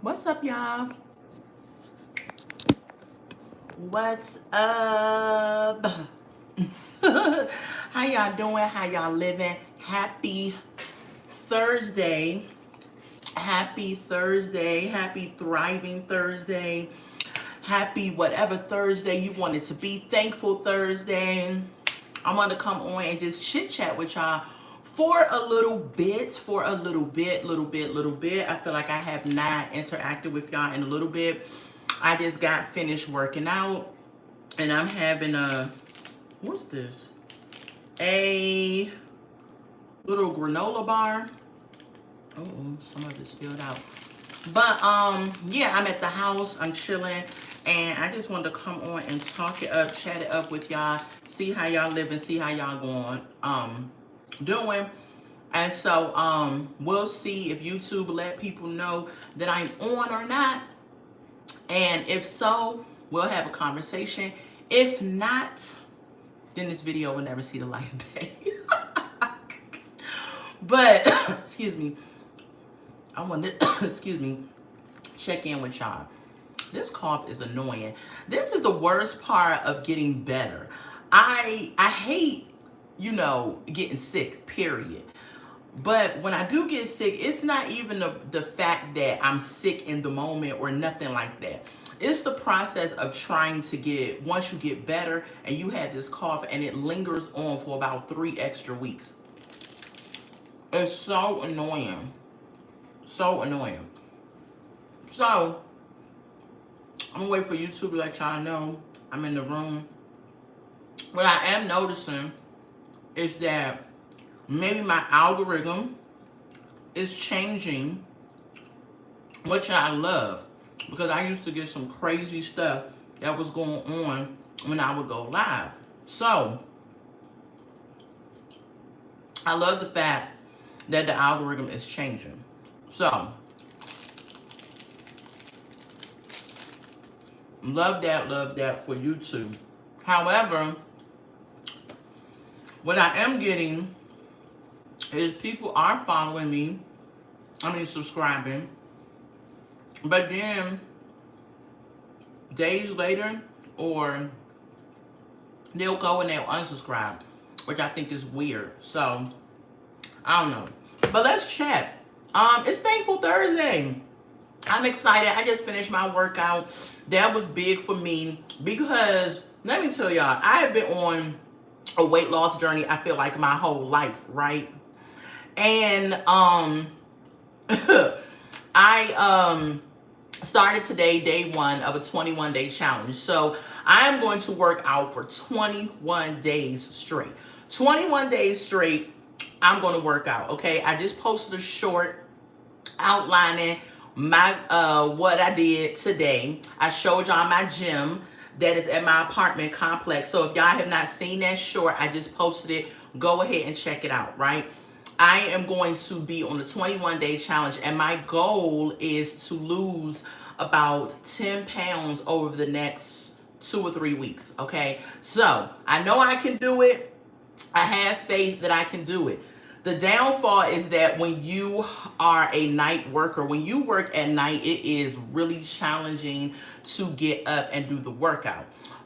What's up, y'all? What's up? How y'all doing? How y'all living? Happy Thursday. Happy Thursday. Happy thriving Thursday. Happy whatever Thursday you want it to be. Thankful Thursday. I want to come on and just chit chat with y'all for a little bit, little bit. I feel like I have not interacted with y'all in a little bit. I just got finished working out and I'm having what's this? A little granola bar. Oh, some of it spilled out. But yeah, I'm at the house, I'm chilling, and I just wanted to come on and talk it up, chat it up with y'all, see how y'all living, see how y'all going, doing. And so we'll see if YouTube let people know that I'm on or not. And if so, we'll have a conversation. If not, then this video will never see the light of day. But excuse me, I want to excuse me, check in with y'all. This cough is annoying. This is the worst part of getting better. I hate, getting sick, period. But when I do get sick, it's not even the fact that I'm sick in the moment or nothing like that. It's the process of trying to once you get better and you have this cough and it lingers on for about 3 extra weeks. It's so annoying. So annoying. So, I'm gonna wait for YouTube to let y'all know I'm in the room. What I am noticing is that maybe my algorithm is changing, which I love, because I used to get some crazy stuff that was going on when I would go live. So I love the fact that the algorithm is changing. So love that for YouTube. However, what I am getting is people are following me, subscribing, but then days later, or they'll go and they'll unsubscribe, which I think is weird. So I don't know, but let's chat. It's Thankful Thursday. I'm excited. I just finished my workout. That was big for me because let me tell y'all, I have been on a weight loss journey, I feel like my whole life, right? And I started today, day 1 of a 21-day challenge. So I am going to work out for 21 days straight. 21 days straight, I'm going to work out, okay? I just posted a short outlining my what I did today. I showed y'all my gym that is at my apartment complex. So if y'all have not seen that short, I just posted it. Go ahead and check it out, right? I am going to be on the 21-day challenge, and my goal is to lose about 10 pounds over the next 2 or 3 weeks, okay? So I know I can do it. I have faith that I can do it. The downfall is that when you are a night worker, when you work at night, it is really challenging to get up and do the workout.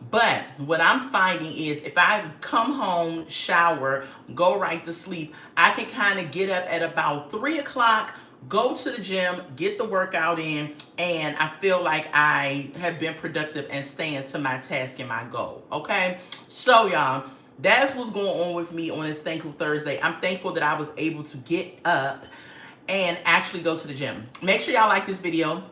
But what I'm finding is if I come home, shower, go right to sleep, I can kind of get up at about 3 o'clock, go to the gym, get the workout in, and I feel like I have been productive and staying to my task and my goal, okay? So, y'all, that's what's going on with me on this Thankful Thursday. I'm thankful that I was able to get up and actually go to the gym. Make sure y'all like this video.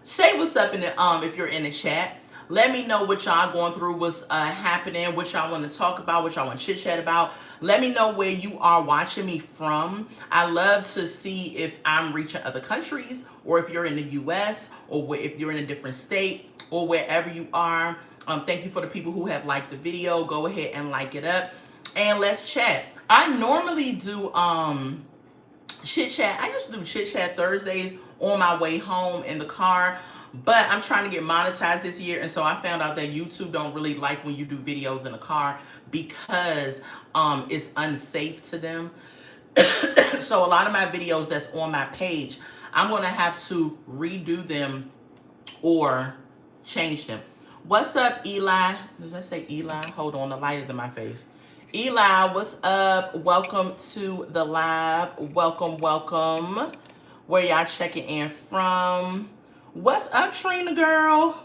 Say what's up in the if you're in the chat. Let me know what y'all going through, what's happening, what y'all want to talk about, what y'all want to chit chat about. Let me know where you are watching me from. I love to see if I'm reaching other countries, or if you're in the US, or if you're in a different state, or wherever you are. Thank you for the people who have liked the video. Go ahead and like it up, and let's chat. I normally do chit chat. I used to do chit chat Thursdays on my way home in the car, but I'm trying to get monetized this year, and so I found out that YouTube don't really like when you do videos in the car because it's unsafe to them. So a lot of my videos that's on my page, I'm going to have to redo them or change them. What's up, Eli? Does that say Eli? Hold on, the light is in my face. Eli, what's up? Welcome to the live. Welcome, welcome. Where y'all checking in from? What's up, Trina girl?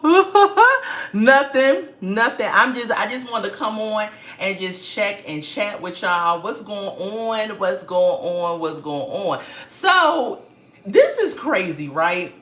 Nothing. I just wanted to come on and just check and chat with y'all. What's going on? What's going on? So, this is crazy, right?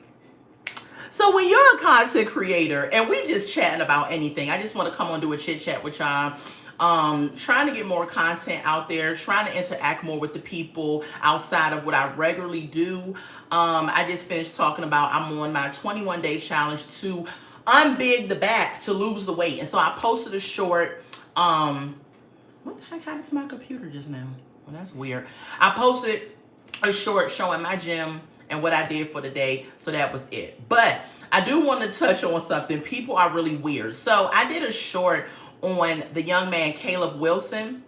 So when you're a content creator and we just chatting about anything, I just want to come on and do a chit chat with y'all. Trying to get more content out there, trying to interact more with the people outside of what I regularly do. I just finished talking about I'm on my 21-day challenge to unbig the back to lose the weight. And so I posted a short, what the heck happened to my computer just now? Well, that's weird. I posted a short showing my gym and what I did for the day. So that was it. But I do want to touch on something. People are really weird. So I did a short on the young man, Caleb Wilson,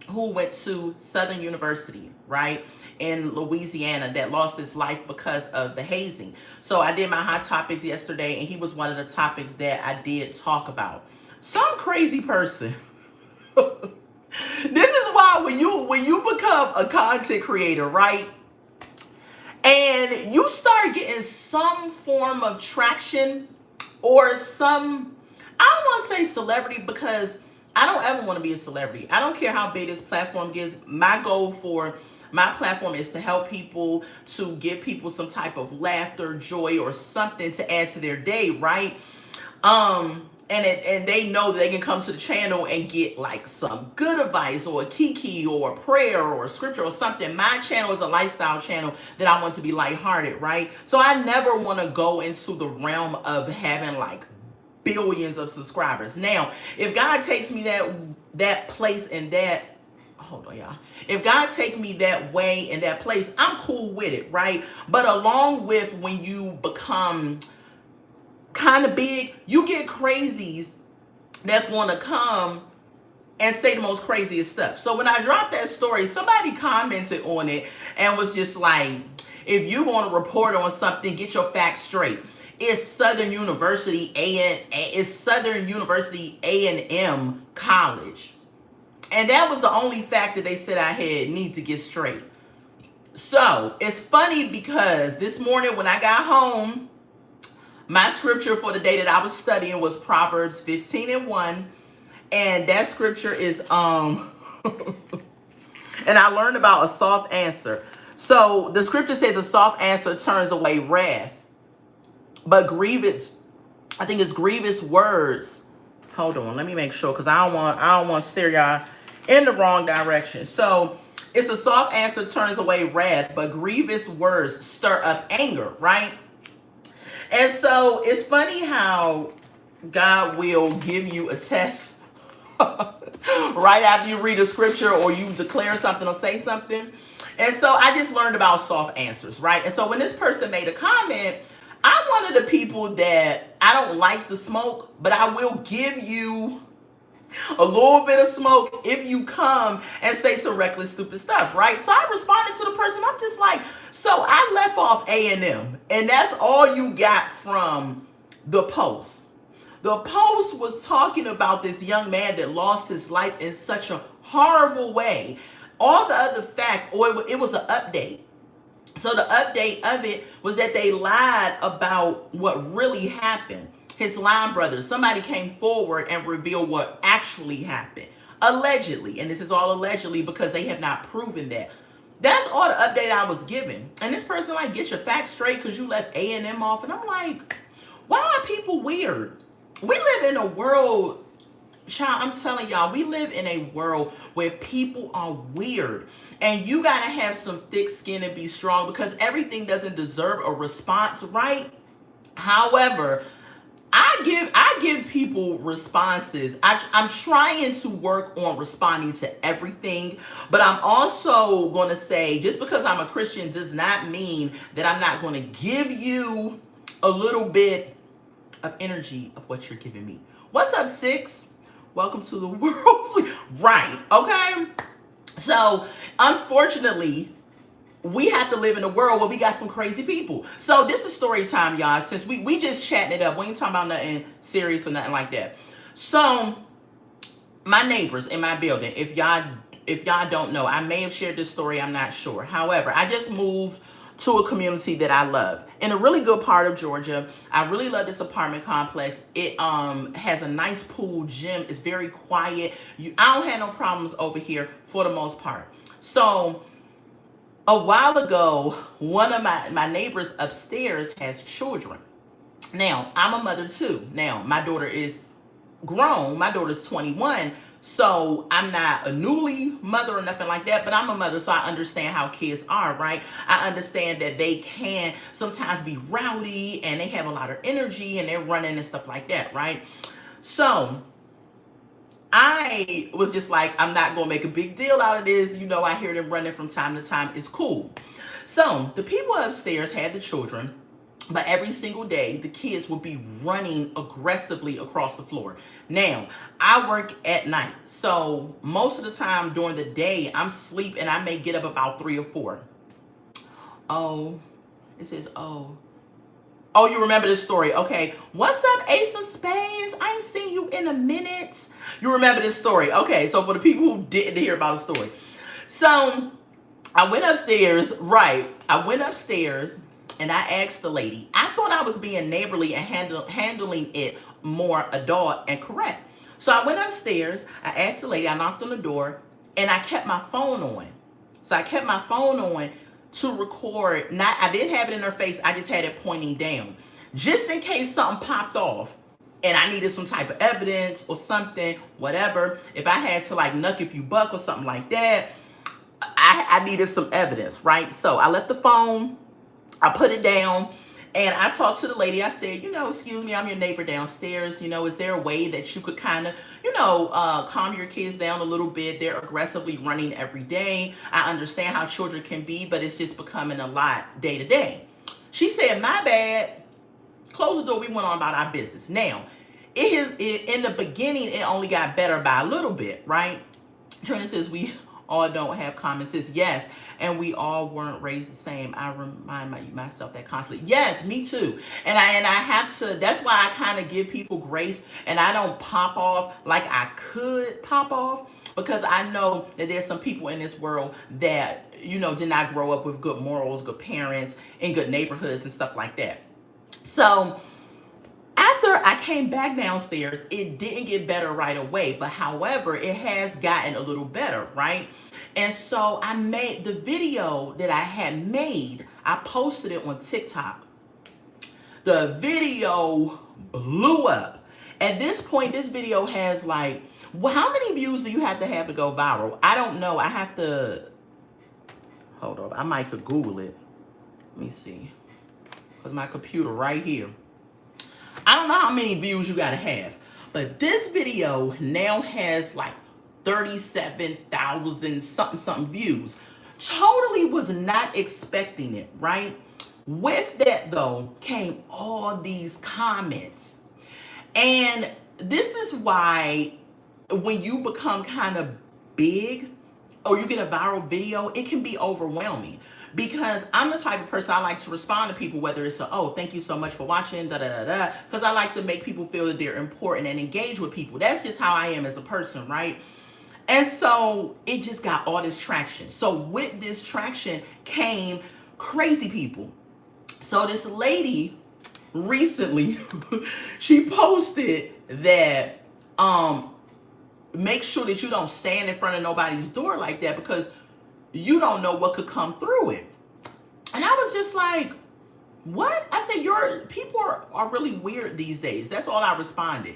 who went to Southern University, right, in Louisiana, that lost his life because of the hazing. So I did my hot topics yesterday, and he was one of the topics that I did talk about. Some crazy person. This is why when you become a content creator, right, and you start getting some form of traction or some, I don't want to say celebrity because I don't ever want to be a celebrity. I don't care how big this platform gets. My goal for my platform is to help people, to give people some type of laughter, joy, or something to add to their day, right? And they know that they can come to the channel and get like some good advice or a kiki or a prayer or a scripture or something. My channel is a lifestyle channel that I want to be lighthearted, right? So I never want to go into the realm of having like billions of subscribers. Now, if God takes me that place and that, hold on, y'all. If God take me that way and that place, I'm cool with it, right? But along with when you become kind of big, you get crazies that's going to come and say the most craziest stuff. So when I dropped that story, somebody commented on it and was just like, if you want to report on something, get your facts straight. It's Southern University A&M College. And that was the only fact that they said I had need to get straight. So it's funny because this morning when I got home, my scripture for the day that I was studying was Proverbs 15:1. And that scripture is, and I learned about a soft answer. So the scripture says a soft answer turns away wrath, but grievous, I think it's grievous words. Hold on, let me make sure because I don't want to steer y'all in the wrong direction. So it's a soft answer turns away wrath, but grievous words stir up anger, right? And so it's funny how God will give you a test right after you read a scripture or you declare something or say something. And so I just learned about soft answers, right? And so when this person made a comment, I'm one of the people that I don't like the smoke, but I will give you a little bit of smoke if you come and say some reckless, stupid stuff, right? So I responded to the person. I'm just like, so I left off A&M, and that's all you got from the post. The post was talking about this young man that lost his life in such a horrible way. All the other facts, or it was an update. So the update of it was that they lied about what really happened. His line brothers, somebody came forward and revealed what actually happened. Allegedly. And this is all allegedly because they have not proven that. That's all the update I was given. And this person like, get your facts straight because you left A&M off. And I'm like, why are people weird? We live in a world, child, I'm telling y'all, we live in a world where people are weird. And you got to have some thick skin and be strong because everything doesn't deserve a response, right? However, I give people responses. I'm trying to work on responding to everything, but I'm also going to say just because I'm a Christian does not mean that I'm not going to give you a little bit of energy of what you're giving me. What's up, Six? Welcome to the world. Right, okay? So, unfortunately, we have to live in a world where we got some crazy people. So this is story time, y'all. Since we just chatting it up, we ain't talking about nothing serious or nothing like that. So my neighbors in my building, if y'all don't know, I may have shared this story, I'm not sure. However, I just moved to a community that I love in a really good part of Georgia. I really love this apartment complex. It has a nice pool, gym. It's very quiet. I don't have no problems over here for the most part. So a while ago, one of my neighbors upstairs has children. Now, I'm a mother too. Now, my daughter is grown. My daughter's 21. So I'm not a newly mother or nothing like that, but I'm a mother, so I understand how kids are, right? I understand that they can sometimes be rowdy and they have a lot of energy and they're running and stuff like that, right? So I was just like, I'm not going to make a big deal out of this. You know, I hear them running from time to time. It's cool. So the people upstairs had the children, but every single day, the kids would be running aggressively across the floor. Now, I work at night. So most of the time during the day, I'm asleep and I may get up about 3 or 4. Oh, it says, oh. Oh, you remember this story. Okay. What's up, Ace of Spades? I ain't seen you in a minute. You remember this story. Okay. So for the people who didn't hear about the story. So I went upstairs. Right. I went upstairs and I asked the lady. I thought I was being neighborly and handling it more adult and correct. So I went upstairs. I asked the lady. I knocked on the door and I kept my phone on. So I kept my phone on to record. I didn't have it in her face. I just had it pointing down, just in case something popped off and I needed some type of evidence or something, whatever. If I had to like nuck if you buck or something like that, I needed some evidence, right? So I left the phone, I put it down, and I talked to the lady. I said, excuse me, I'm your neighbor downstairs. Is there a way that you could kind of, calm your kids down a little bit? They're aggressively running every day. I understand how children can be, but it's just becoming a lot day to day. She said, my bad. Close the door. We went on about our business. Now, in the beginning, it only got better by a little bit, right? Trina says, we all don't have common sense. Yes, and we all weren't raised the same. I remind myself that constantly. Yes, me too. And I have to, that's why I kind of give people grace and I don't pop off like I could pop off, because I know that there's some people in this world that, did not grow up with good morals, good parents, in good neighborhoods and stuff like that. So after I came back downstairs, it didn't get better right away, but however, it has gotten a little better, right? And so I made the video that I had made, I posted it on TikTok. The video blew up. At this point, this video has like, well, how many views do you have to go viral? I don't know. I have to, hold on. I might could Google it. Let me see. Because my computer right here. I don't know how many views you gotta have, but this video now has like 37,000 something views. Totally was not expecting it, right? With that though came all these comments. And this is why when you become kind of big or you get a viral video, it can be overwhelming. Because I'm the type of person, I like to respond to people, whether it's thank you so much for watching, because I like to make people feel that they're important and engage with people. That's just how I am as a person, right? And so it just got all this traction. So with this traction came crazy people. So this lady recently, she posted that make sure that you don't stand in front of nobody's door like that, because you don't know what could come through it. And I was just like, what? I said, people are really weird these days. That's all I responded.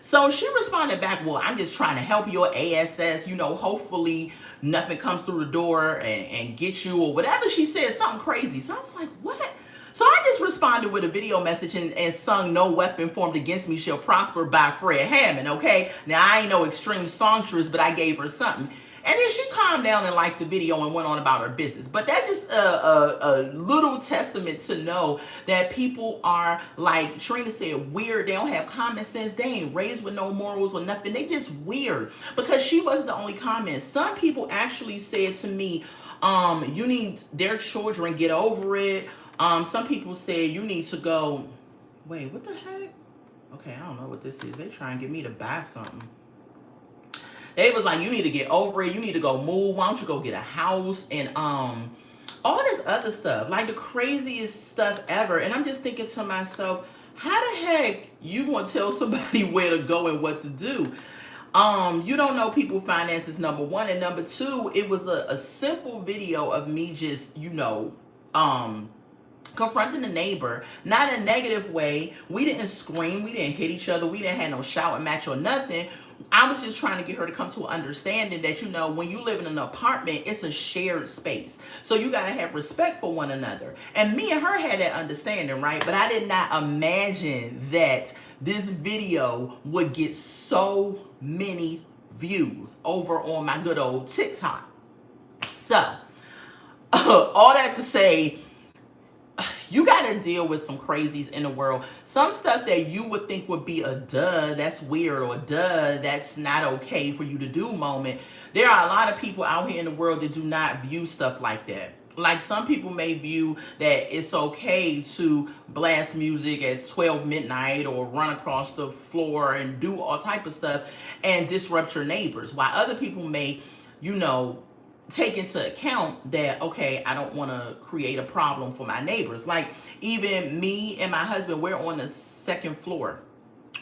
So she responded back, well, I'm just trying to help your ASS, hopefully nothing comes through the door and get you, or whatever she said, something crazy. So I was like, what? So I just responded with a video message and sung No Weapon Formed Against Me Shall Prosper by Fred Hammond, okay? Now, I ain't no extreme songstress, but I gave her something. And then she calmed down and liked the video and went on about her business. But that's just a little testament to know that people are, like Trina said, weird. They don't have common sense. They ain't raised with no morals or nothing. They just weird. Because she wasn't the only comment. Some people actually said to me, you need their children, get over it. Some people said you need to go. Wait, what the heck? Okay, I don't know what this is. They try and get me to buy something. They was like, you need to get over it. You need to go move. Why don't you go get a house and all this other stuff, like the craziest stuff ever. And I'm just thinking to myself, how the heck you gonna tell somebody where to go and what to do? You don't know people finances, number one, and number two, it was a simple video of me just, confronting the neighbor, not in a negative way. We didn't scream, we didn't hit each other, we didn't have no shout and match or nothing. I was just trying to get her to come to an understanding that, when you live in an apartment, it's a shared space. So you got to have respect for one another. And me and her had that understanding, right? But I did not imagine that this video would get so many views over on my good old TikTok. So, all that to say, you got to deal with some crazies in the world. Some stuff that you would think would be a duh, that's weird, or duh, that's not okay for you to do moment. There are a lot of people out here in the world that do not view stuff like that. Like some people may view that it's okay to blast music at 12 midnight or run across the floor and do all type of stuff and disrupt your neighbors. While other people may, take into account that, okay, I don't want to create a problem for my neighbors. Like even me and my husband, we're on the second floor.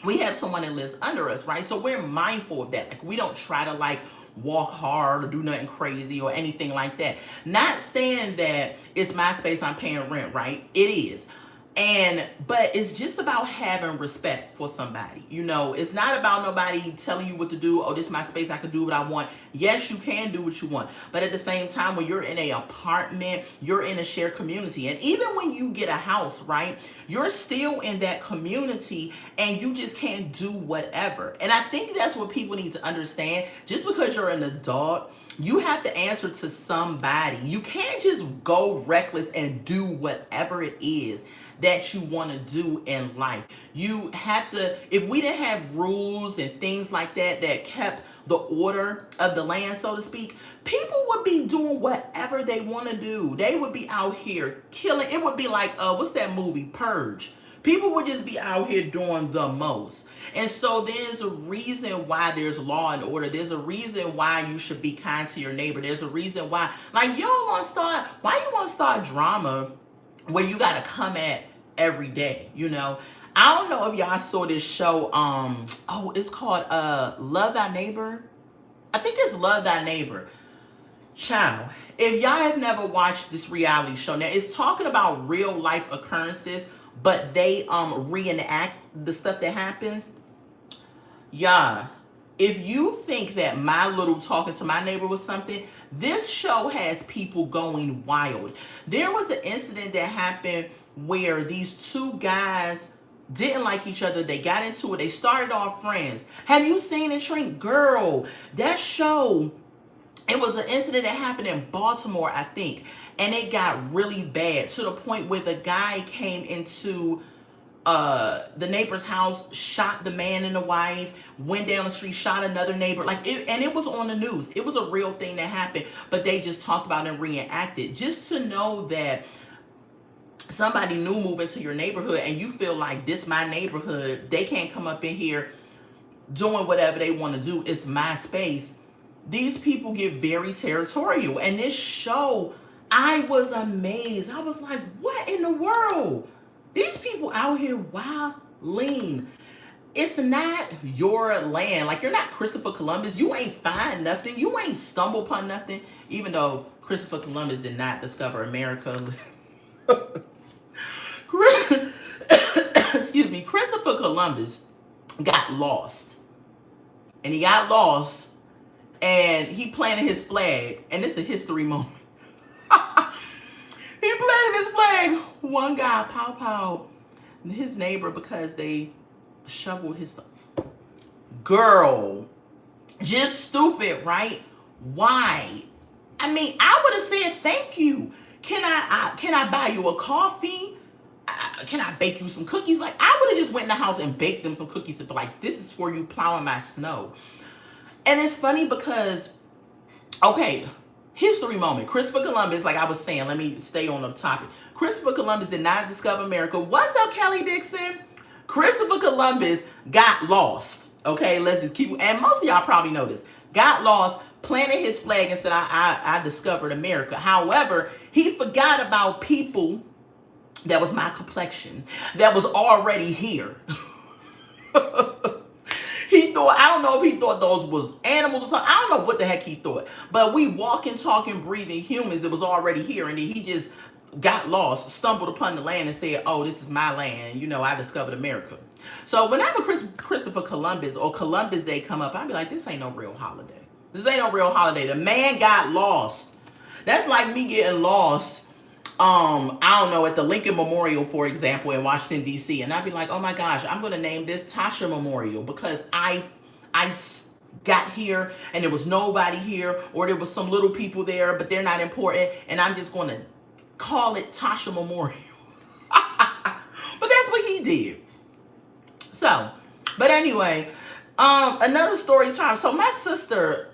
We have someone that lives under us, right? So we're mindful of that. Like we don't try to walk hard or do nothing crazy or anything like that. Not saying that it's my space, I'm paying rent, right? It is. But it's just about having respect for somebody. It's not about nobody telling you what to do. Oh, this is my space, I can do what I want. Yes, you can do what you want. But at the same time, when you're in an apartment, you're in a shared community. And even when you get a house, right, you're still in that community and you just can't do whatever. And I think that's what people need to understand. Just because you're an adult, you have to answer to somebody. You can't just go reckless and do whatever it is that you want to do in life. You have to, if we didn't have rules and things like that kept the order of the land, so to speak, people would be doing whatever they want to do. They would be out here killing. It would be like, what's that movie, Purge? People would just be out here doing the most. And so there's a reason why there's law and order. There's a reason why you should be kind to your neighbor. There's a reason why, you don't want to start, why you want to start drama where you got to come at every day, I don't know if y'all saw this show, it's called Love Thy Neighbor. I think it's Love Thy Neighbor. Child, if y'all have never watched this reality show, now it's talking about real life occurrences, but they reenact the stuff that happens. Yeah. If you think that my little talking to my neighbor was something, this show has people going wild. There was an incident that happened where these two guys didn't like each other. They got into it. They started off friends. Have you seen it, Trink? Girl, that show, it was an incident that happened in Baltimore, I think. And it got really bad to the point where the guy came into the neighbor's house, shot the man and the wife, went down the street, shot another neighbor. And it was on the news. It was a real thing that happened, but they just talked about it and reenacted. Just to know that somebody new move into your neighborhood and you feel like this my neighborhood, they can't come up in here doing whatever they want to do. It's my space. These people get very territorial. And this show, I was amazed. I was like, what in the world? These people out here wilding. It's not your land. You're not Christopher Columbus. You ain't find nothing. You ain't stumble upon nothing. Even though Christopher Columbus did not discover America. Excuse me. Christopher Columbus got lost. And he got lost. And he planted his flag. And it's a history moment. He planted his flag. One guy, pow, his neighbor, because they shoveled his stuff. Girl, just stupid, right? Why? I mean, I would have said thank you. Can I buy you a coffee? Can I bake you some cookies? Like, I would have just went in the house and baked them some cookies and be like, this is for you plowing my snow. And it's funny because, okay, history moment. Christopher Columbus, like I was saying, let me stay on the topic. Christopher Columbus did not discover America. What's up, Kelly Dixon? Christopher Columbus got lost. Okay, let's just keep, and most of y'all probably know this. Got lost, planted his flag and said, I discovered America. However, he forgot about people that was my complexion, that was already here. He thought, I don't know if he thought those was animals or something. I don't know what the heck he thought. But we walking, talking, breathing humans that was already here. And then he just got lost, stumbled upon the land and said, oh, this is my land. You know, I discovered America. So whenever Christopher Columbus or Columbus Day come up, I'd be like, this ain't no real holiday. This ain't no real holiday. The man got lost. That's like me getting lost, I don't know, at the Lincoln Memorial, for example, in Washington, D.C. And I'd be like, oh my gosh, I'm going to name this Tasha Memorial because I got here and there was nobody here, or there was some little people there, but they're not important. And I'm just going to call it Tasha Memorial. But that's what he did. So, but anyway, another story time. So my sister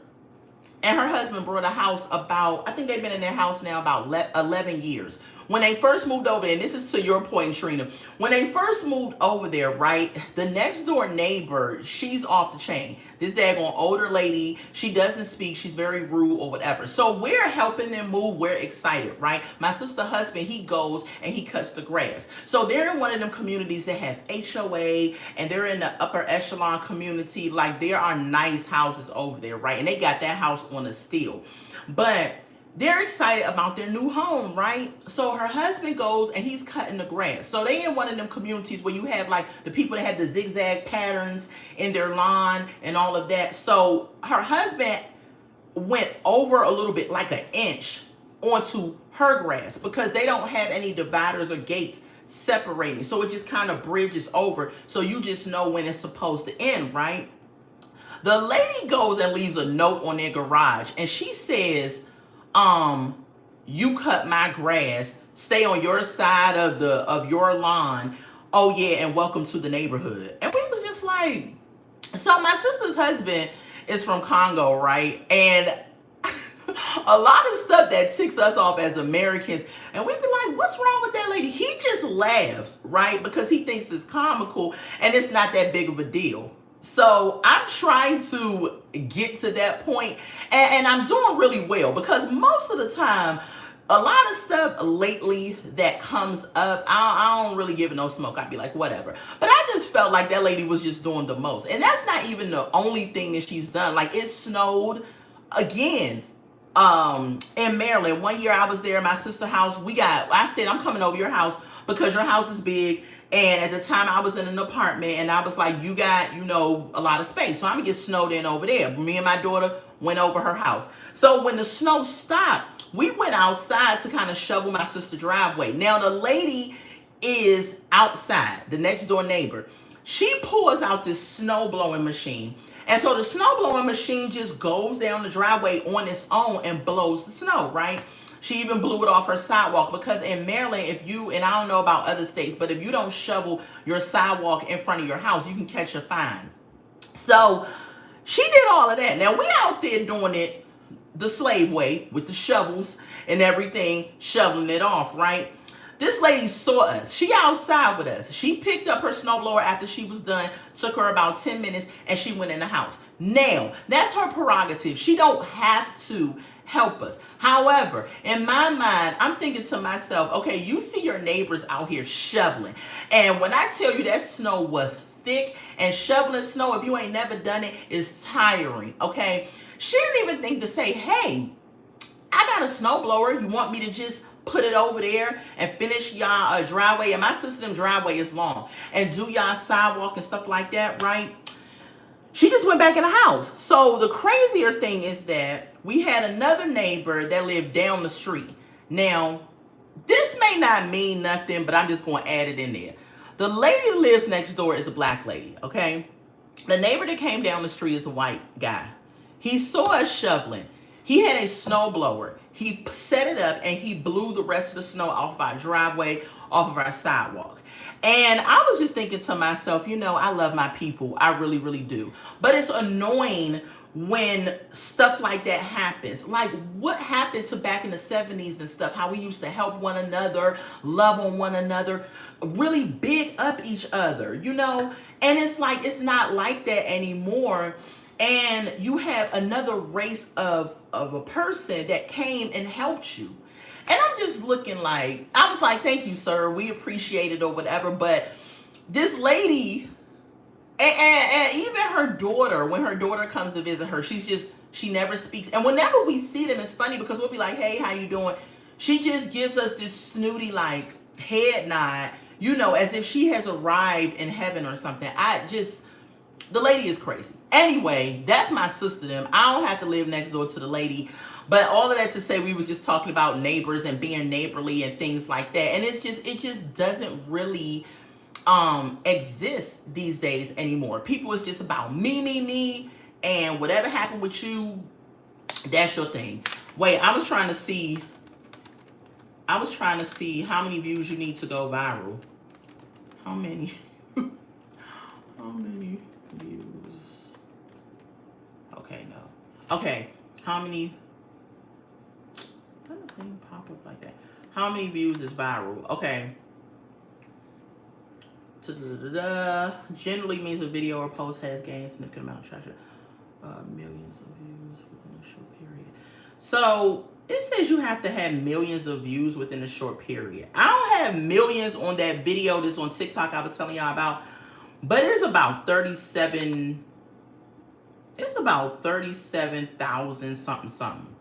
and her husband bought a house about, I think they've been in their house now about 11 years. When they first moved over there, and this is to your point, Trina, when they first moved over there, right, the next door neighbor, she's off the chain. This daggone older lady, she doesn't speak, she's very rude or whatever. So we're helping them move, we're excited, right? My sister's husband, he goes and he cuts the grass. So they're in one of them communities that have HOA, and they're in the upper echelon community. Like, there are nice houses over there, right? And they got that house on a steal. But they're excited about their new home, right? So her husband goes and he's cutting the grass. So they in one of them communities where you have like the people that have the zigzag patterns in their lawn and all of that. So her husband went over a little bit, like an inch, onto her grass because they don't have any dividers or gates separating. So it just kind of bridges over. So you just know when it's supposed to end, right? The lady goes and leaves a note on their garage and she says, you cut my grass, stay on your side of your lawn. Oh yeah, and welcome to the neighborhood. And we was just like, so my sister's husband is from Congo, right? And a lot of stuff that ticks us off as Americans, and we'd be like, what's wrong with that lady? He just laughs, right? Because he thinks it's comical and it's not that big of a deal. So I'm trying to get to that point, and I'm doing really well because most of the time, a lot of stuff lately that comes up, I don't really give it no smoke. I'd be like, whatever. But I just felt like that lady was just doing the most. And that's not even the only thing that she's done. Like, it snowed again in Maryland. One year I was there at my sister's house. I said, I'm coming over your house because your house is big. And at the time I was in an apartment and I was like, you got, a lot of space. So I'm gonna get snowed in over there. Me and my daughter went over her house. So when the snow stopped, we went outside to kind of shovel my sister's driveway. Now the lady is outside, the next door neighbor. She pulls out this snow blowing machine. And so the snow blowing machine just goes down the driveway on its own and blows the snow, right? She even blew it off her sidewalk because in Maryland, and I don't know about other states, but if you don't shovel your sidewalk in front of your house, you can catch a fine. So she did all of that. Now we out there doing it the slave way with the shovels and everything, shoveling it off, right? This lady saw us. She outside with us. She picked up her snowblower after she was done, took her about 10 minutes, and she went in the house. Now, that's her prerogative. She don't have to help us. However, in my mind, I'm thinking to myself, okay, you see your neighbors out here shoveling. And when I tell you that snow was thick, and shoveling snow, if you ain't never done it, is tiring, okay? She didn't even think to say, hey, I got a snowblower. You want me to just put it over there and finish y'all driveway? And my sister's driveway is long. And do y'all sidewalk and stuff like that, right? She just went back in the house. So the crazier thing is that we had another neighbor that lived down the street. Now, this may not mean nothing, but I'm just going to add it in there. The lady that lives next door is a black lady, okay? The neighbor that came down the street is a white guy. He saw us shoveling. He had a snow blower. He set it up and he blew the rest of the snow off of our driveway, off of our sidewalk. And I was just thinking to myself, you know, I love my people. I really, really do. But it's annoying when stuff like that happens. Like what happened to back in the 70s and stuff, how we used to help one another, love on one another, really big up each other, you know? And it's like, it's not like that anymore. And you have another race of a person that came and helped you. And I'm just looking like, I was like, thank you, sir. We appreciate it or whatever. But this lady, and even her daughter, when her daughter comes to visit her, she never speaks. And whenever we see them, it's funny because we'll be like, hey, how you doing? She just gives us this snooty, like, head nod, you know, as if she has arrived in heaven or something. The lady is crazy. Anyway, that's my sister them. I don't have to live next door to the lady. But all of that to say, we was just talking about neighbors and being neighborly and things like that. And it just doesn't really exist these days anymore. People is just about me, and whatever happened with you, that's your thing. Wait, I was trying to see how many views you need to go viral. How many? How many views? Okay, no. Okay, how many? Let the thing pop up like that. How many views is viral? Okay. Generally means a video or post has gained significant amount of traction. Millions of views within a short period. So it says you have to have millions of views within a short period. I don't have millions on that video that's on TikTok I was telling y'all about, but it's about 37. It's about 37,000 something.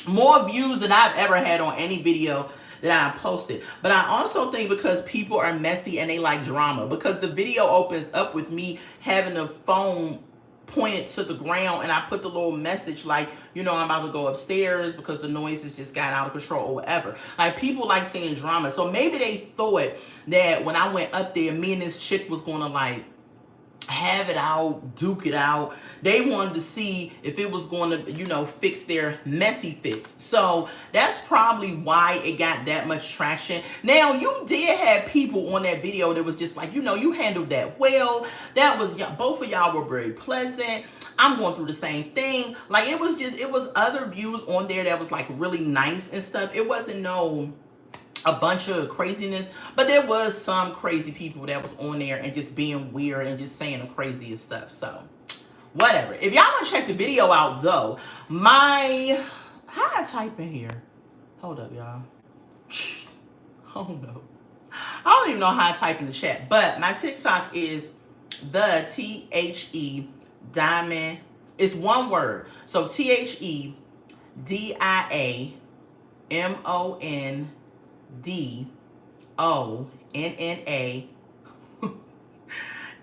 More views than I've ever had on any video that I posted. But I also think because people are messy and they like drama, because the video opens up with me having the phone pointed to the ground and I put the little message like, you know, I'm about to go upstairs because the noises just got out of control or whatever. Like people like seeing drama. So maybe they thought that when I went up there, me and this chick was going to like have it out, duke it out. They wanted to see if it was going to, you know, fix their messy fix. So that's probably why it got that much traction. Now, you did have people on that video that was just like, you know, you handled that well. That was, both of y'all were very pleasant. I'm going through the same thing. Like, it was other views on there that was like really nice and stuff. It wasn't a bunch of craziness, but there was some crazy people that was on there and just being weird and just saying the craziest stuff. So whatever. If y'all want to check the video out though, how I type in here? Hold up, y'all. Oh no. I don't even know how I type in the chat, but my TikTok is the THE Diamond. It's one word. So THE DIAMONDONNA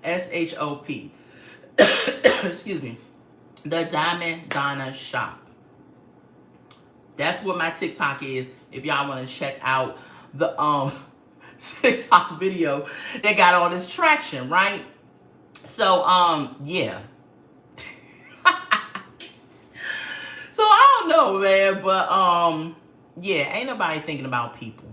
SHOP. Excuse me. The Diamond Donna Shop. That's what my TikTok is. If y'all want to check out the TikTok video that got all this traction, right? So yeah. So I don't know, man, but yeah, ain't nobody thinking about people.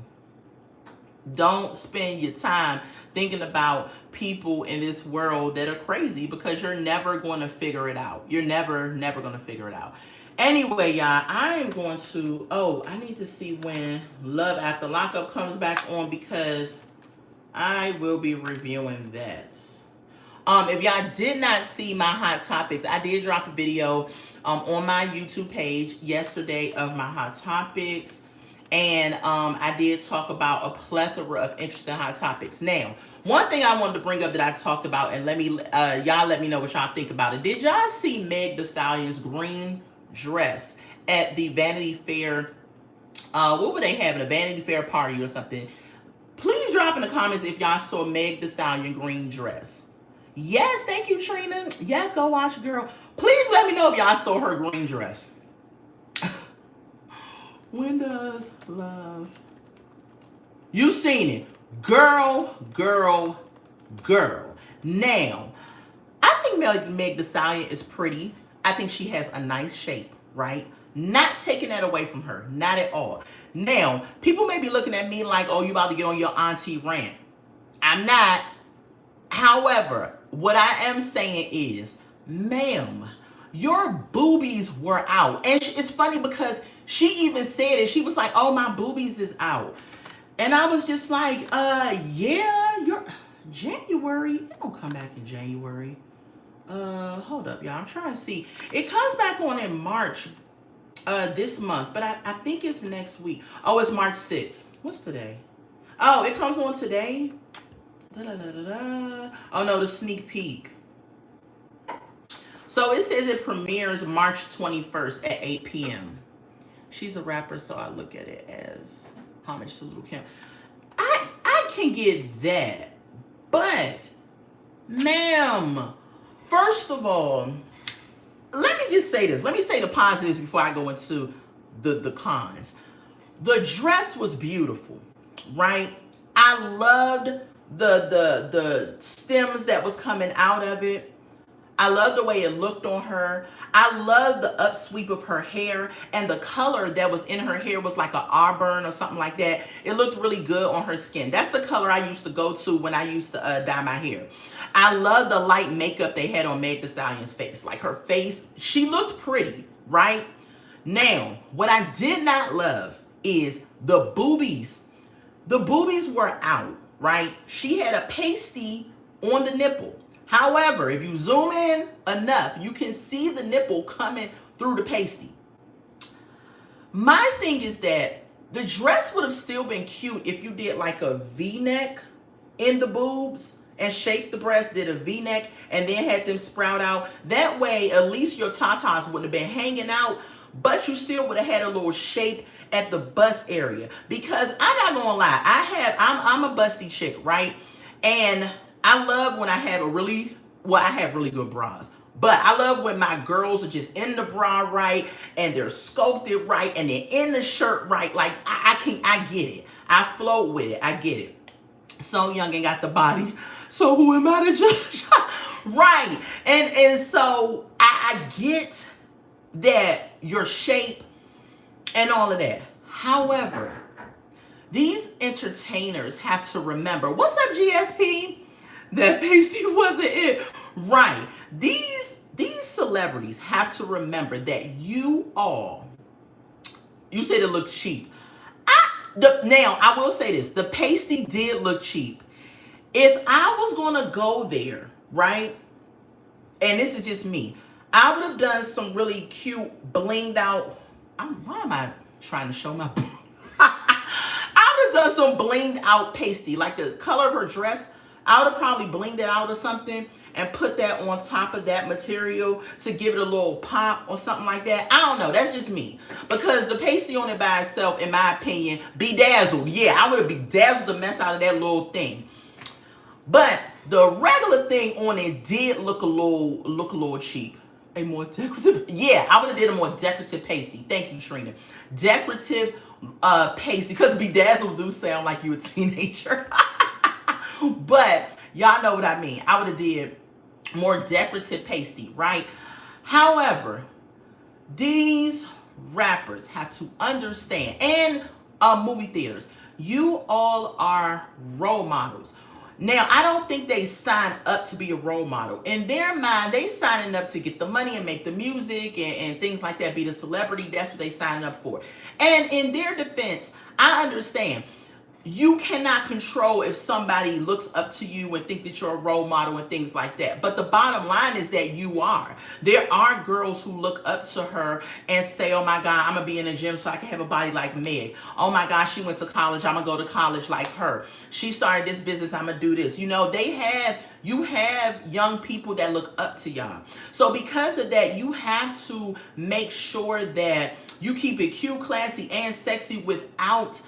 Don't spend your time thinking about people in this world that are crazy, because you're never going to figure it out. You're never going to figure it out. Anyway, y'all, I am going to, I need to see when Love After Lockup comes back on, because I will be reviewing that. If y'all did not see my Hot Topics, I did drop a video on my YouTube page yesterday of my Hot Topics. And I did talk about a plethora of interesting hot topics. Now, one thing I wanted to bring up that I talked about, and y'all let me know what y'all think about it. Did y'all see Meg Thee Stallion's green dress at the Vanity Fair? What were they having? A Vanity Fair party or something? Please drop in the comments if y'all saw Meg Thee Stallion green dress. Yes, thank you, Trina. Yes, go watch, girl. Please let me know if y'all saw her green dress. When does love? You seen it. Girl. Now, I think Meg Thee Stallion is pretty. I think she has a nice shape, right? Not taking that away from her, not at all. Now, people may be looking at me like, oh, you about to get on your auntie rant. I'm not. However, what I am saying is, ma'am, your boobies were out. And it's funny because she even said it. She was like, oh, my boobies is out. And I was just like, yeah, you're January. It don't come back in January. Hold up, y'all. I'm trying to see. It comes back on in March, this month, but I think it's next week. Oh, it's March 6th. What's today? Oh, it comes on today. Da-da-da-da-da. Oh no, the sneak peek. So it says it premieres March 21st at 8 p.m. She's a rapper, so I look at it as homage to Lil Kim. I can get that, but ma'am, first of all, let me just say this. Let me say the positives before I go into the cons. The dress was beautiful, right? I loved the stems that was coming out of it. I love the way it looked on her. I love the upsweep of her hair, and the color that was in her hair was like an auburn or something like that. It looked really good on her skin. That's the color I used to go to when I used to dye my hair. I love the light makeup they had on Meg Thee Stallion's face. Like her face, she looked pretty, right? Now, what I did not love is the boobies. The boobies were out, right? She had a pasty on the nipple. However, if you zoom in enough, you can see the nipple coming through the pasty. My thing is that the dress would have still been cute if you did like a V-neck in the boobs and shaped the breast, did a V-neck, and then had them sprout out. That way, at least your tatas wouldn't have been hanging out, but you still would have had a little shape at the bust area. Because I'm not gonna lie, I'm a busty chick, right? And I love when I have I have really good bras. But I love when my girls are just in the bra right, and they're sculpted right, and they're in the shirt right. Like, I get it. I float with it. I get it. So young and got the body. So who am I to judge? Right. And so I get that your shape and all of that. However, these entertainers have to remember, what's up, GSP? That pasty wasn't it. Right. These celebrities have to remember that you said it looked cheap. Now, I will say this. The pasty did look cheap. If I was going to go there, right, and this is just me, I would have done some really cute blinged out. Why am I trying to show my... I would have done some blinged out pasty, like the color of her dress. I would have probably blinged it out or something and put that on top of that material to give it a little pop or something like that. I don't know. That's just me. Because the pasty on it by itself, in my opinion, bedazzled. Yeah, I would have bedazzled the mess out of that little thing. But the regular thing on it did look a little cheap. A more decorative. Yeah, I would have did a more decorative pasty. Thank you, Trina. Decorative pasty. Because bedazzled do sound like you a teenager. But y'all know what I mean. I would have did more decorative pasty, right? However, these rappers have to understand, and movie theaters, you all are role models. Now, I don't think they sign up to be a role model. In their mind, they signing up to get the money and make the music and things like that, be the celebrity. That's what they signing up for. And in their defense, I understand. You cannot control if somebody looks up to you and think that you're a role model and things like that. But the bottom line is that you are. There are girls who look up to her and say, oh my God, I'm going to be in the gym so I can have a body like Meg. Oh my God, she went to college. I'm going to go to college like her. She started this business. I'm going to do this. You know, you have young people that look up to y'all. So because of that, you have to make sure that you keep it cute, classy, and sexy without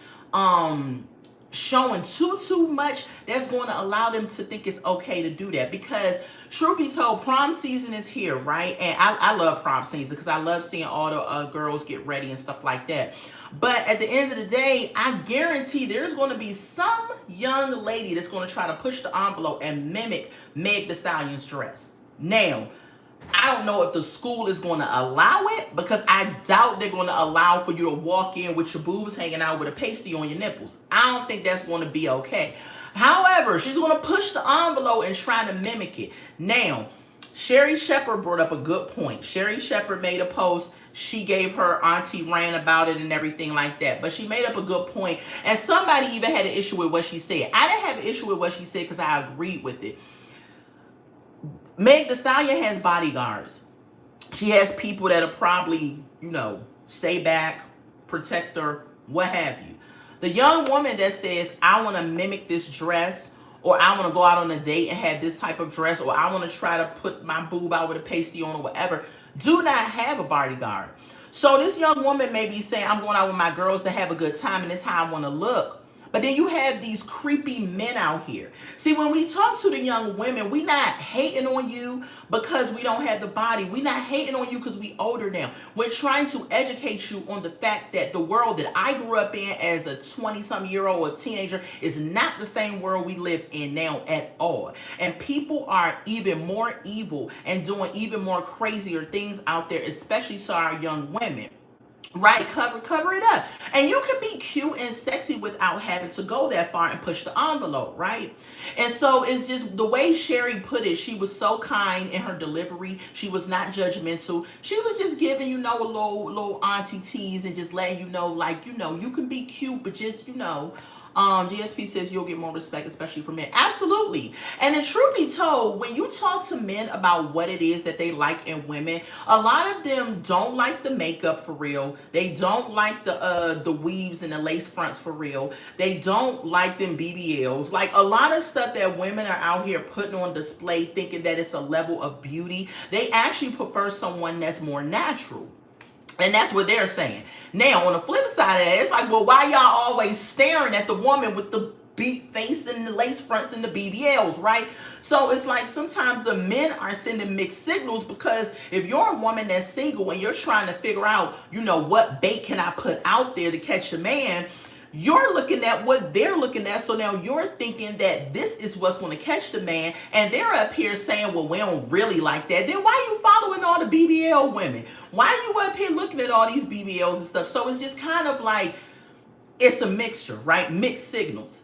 showing too much that's going to allow them to think it's okay to do that. Because truth be told, prom season is here, right? And I love prom season because I love seeing all the girls get ready and stuff like that. But at the end of the day, I guarantee there's going to be some young lady that's going to try to push the envelope and mimic Meg Thee Stallion's dress. Now, I don't know if the school is going to allow it, because I doubt they're going to allow for you to walk in with your boobs hanging out with a pasty on your nipples. I don't think that's going to be okay. However, she's going to push the envelope and try to mimic it. Now, Sherri Shepherd brought up a good point. Sherri Shepherd made a post. She gave her auntie rant about it and everything like that. But she made up a good point. And somebody even had an issue with what she said. I didn't have an issue with what she said because I agreed with it. Meg Thee Stallion has bodyguards. She has people that'll probably, stay back, protect her, what have you. The young woman that says, I want to mimic this dress, or I want to go out on a date and have this type of dress, or I want to try to put my boob out with a pasty on or whatever, do not have a bodyguard. So this young woman may be saying, I'm going out with my girls to have a good time and this is how I want to look. But then you have these creepy men out here. See, when we talk to the young women, we not hating on you because we don't have the body. We not hating on you because we older now. We're trying to educate you on the fact that the world that I grew up in as a 20-some-year-old or teenager is not the same world we live in now at all. And people are even more evil and doing even more crazier things out there, especially to our young women. Right, cover it up. And you can be cute and sexy without having to go that far and push the envelope, right? And so it's just the way Sherri put it. She was so kind in her delivery. She was not judgmental. She was just giving, a little auntie tease and just letting you know, like, you can be cute, but just, GSP says you'll get more respect, especially from men. Absolutely. And the truth be told, when you talk to men about what it is that they like in women, a lot of them don't like the makeup for real. They don't like the weaves and the lace fronts for real. They don't like them BBLs. Like a lot of stuff that women are out here putting on display thinking that it's a level of beauty. They actually prefer someone that's more natural. And that's what they're saying. Now, on the flip side of that, it's like, well, why y'all always staring at the woman with the beat face and the lace fronts and the BBLs, right? So it's like sometimes the men are sending mixed signals, because if you're a woman that's single and you're trying to figure out, what bait can I put out there to catch a man, you're looking at what they're looking at. So now you're thinking that this is what's going to catch the man. And they're up here saying, well, we don't really like that. Then why are you following all the BBL women? Why are you up here looking at all these BBLs and stuff? So it's just kind of like, it's a mixture, right? Mixed signals.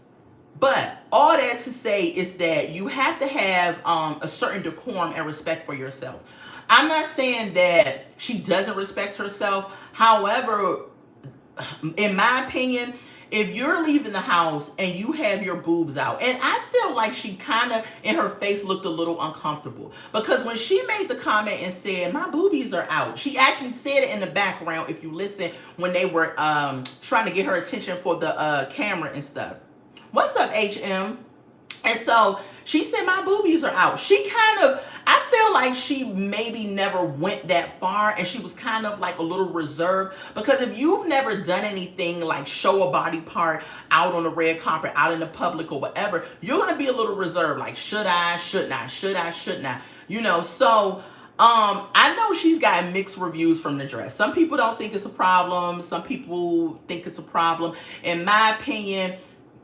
But all that to say is that you have to have a certain decorum and respect for yourself. I'm not saying that she doesn't respect herself. However, in my opinion, if you're leaving the house and you have your boobs out, and I feel like she kind of in her face looked a little uncomfortable, because when she made the comment and said my boobies are out, she actually said it in the background if you listen, when they were trying to get her attention for the camera and stuff. What's up, HM? And so she said my boobies are out. She I feel like she maybe never went that far, and she was kind of like a little reserved, because if you've never done anything like show a body part out on the red carpet, out in the public or whatever, you're going to be a little reserved. Like, should I, shouldn't I, should I, shouldn't I, so I know she's got mixed reviews from the dress. Some people don't think it's a problem. Some people think it's a problem. In my opinion,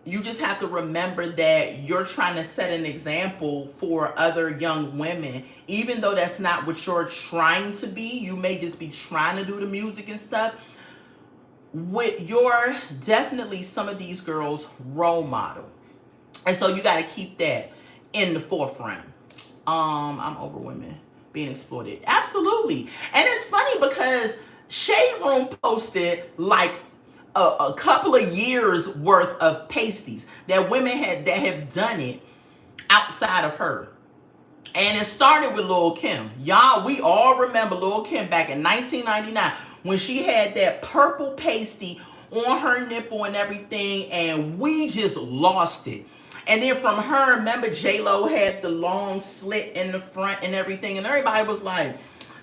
you just have to remember that you're trying to set an example for other young women. Even though that's not what you're trying to be, you may just be trying to do the music and stuff. You're definitely some of these girls' role model. And so you got to keep that in the forefront. I'm over women being exploited. Absolutely. And it's funny because Shade Room posted like a couple of years worth of pasties that women that have done it outside of her. And it started with Lil' Kim. Y'all, we all remember Lil' Kim back in 1999 when she had that purple pasty on her nipple and everything, and we just lost it. And then from her, remember J-Lo had the long slit in the front and everything, and everybody was like,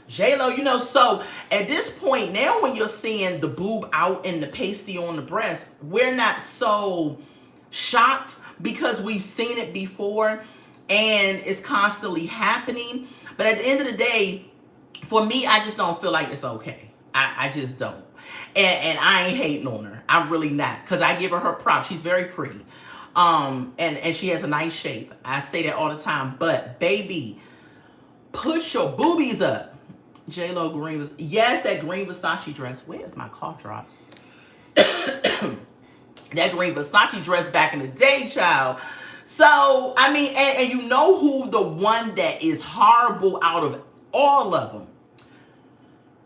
J-Lo, so at this point now, when you're seeing the boob out and the pasty on the breast, we're not so shocked because we've seen it before and it's constantly happening. But at the end of the day, for me, I just don't feel like it's okay. I just don't. And I ain't hating on her. I'm really not, because I give her props. She's very pretty. And she has a nice shape. I say that all the time. But baby, Put your boobies up. J-Lo green was, yes, that green Versace dress. Where's my cough drops? That green Versace dress back in the day, child. So, I mean, and you know who the one that is horrible out of all of them?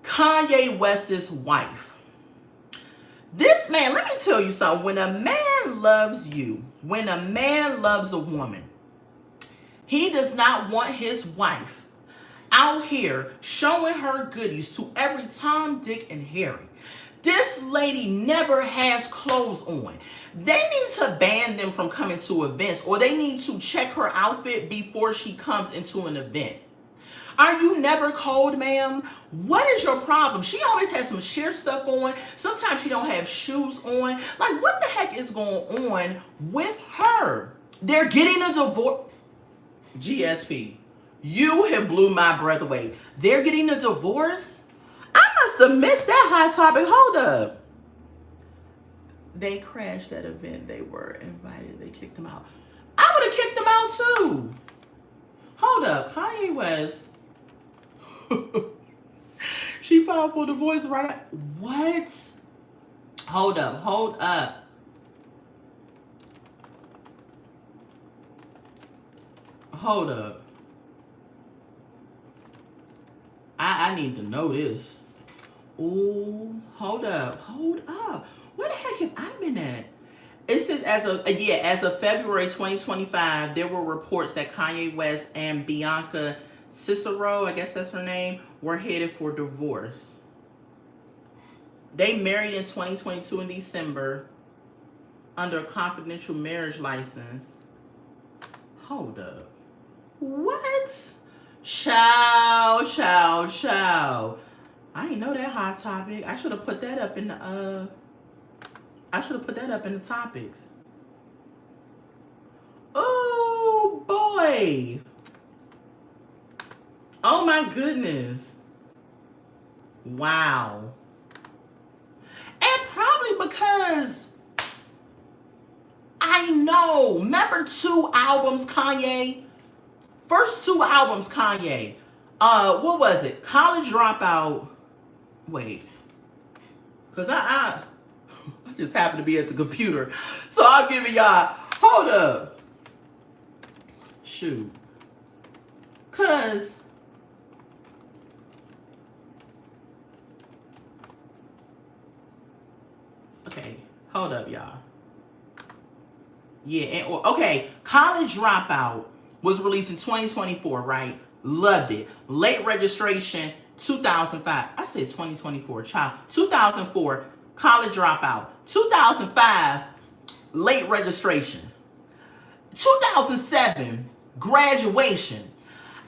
Kanye West's wife. This man, let me tell you something. When a man loves you, when a man loves a woman, he does not want his wife out here showing her goodies to every Tom, Dick, and Harry. This lady never has clothes on. They need to ban them from coming to events, or they need to check her outfit before she comes into an event. Are you never cold, ma'am? What is your problem? She always has some sheer stuff on. Sometimes she don't have shoes on. Like, what the heck is going on with her? They're getting a divorce. GSP, you have blew my breath away. They're getting a divorce? I must have missed that hot topic. Hold up. They crashed that event. They were invited. They kicked them out. I would have kicked them out too. Hold up. Kanye West. She filed for divorce right now. What? Hold up. Hold up. Hold up. I need to know this. Ooh, hold up. Hold up. Where the heck have I been at? It says as of February 2025, there were reports that Kanye West and Bianca Cicero, I guess that's her name, were headed for divorce. They married in 2022 in December under a confidential marriage license. Hold up. What? Child. I didn't know that hot topic. I should have put that up in the topics. Oh boy. Oh my goodness. Wow. And probably because I know. Remember 2 albums, Kanye? First 2 albums, Kanye. What was it? College Dropout. Wait. Because I just happened to be at the computer. So I'll give it y'all. Hold up. Shoot. Because okay, hold up, y'all. Yeah, and okay, College Dropout was released in 2024, right? Loved it. Late Registration, 2005. I said 2024, child. 2004, College Dropout. 2005, Late Registration. 2007, Graduation.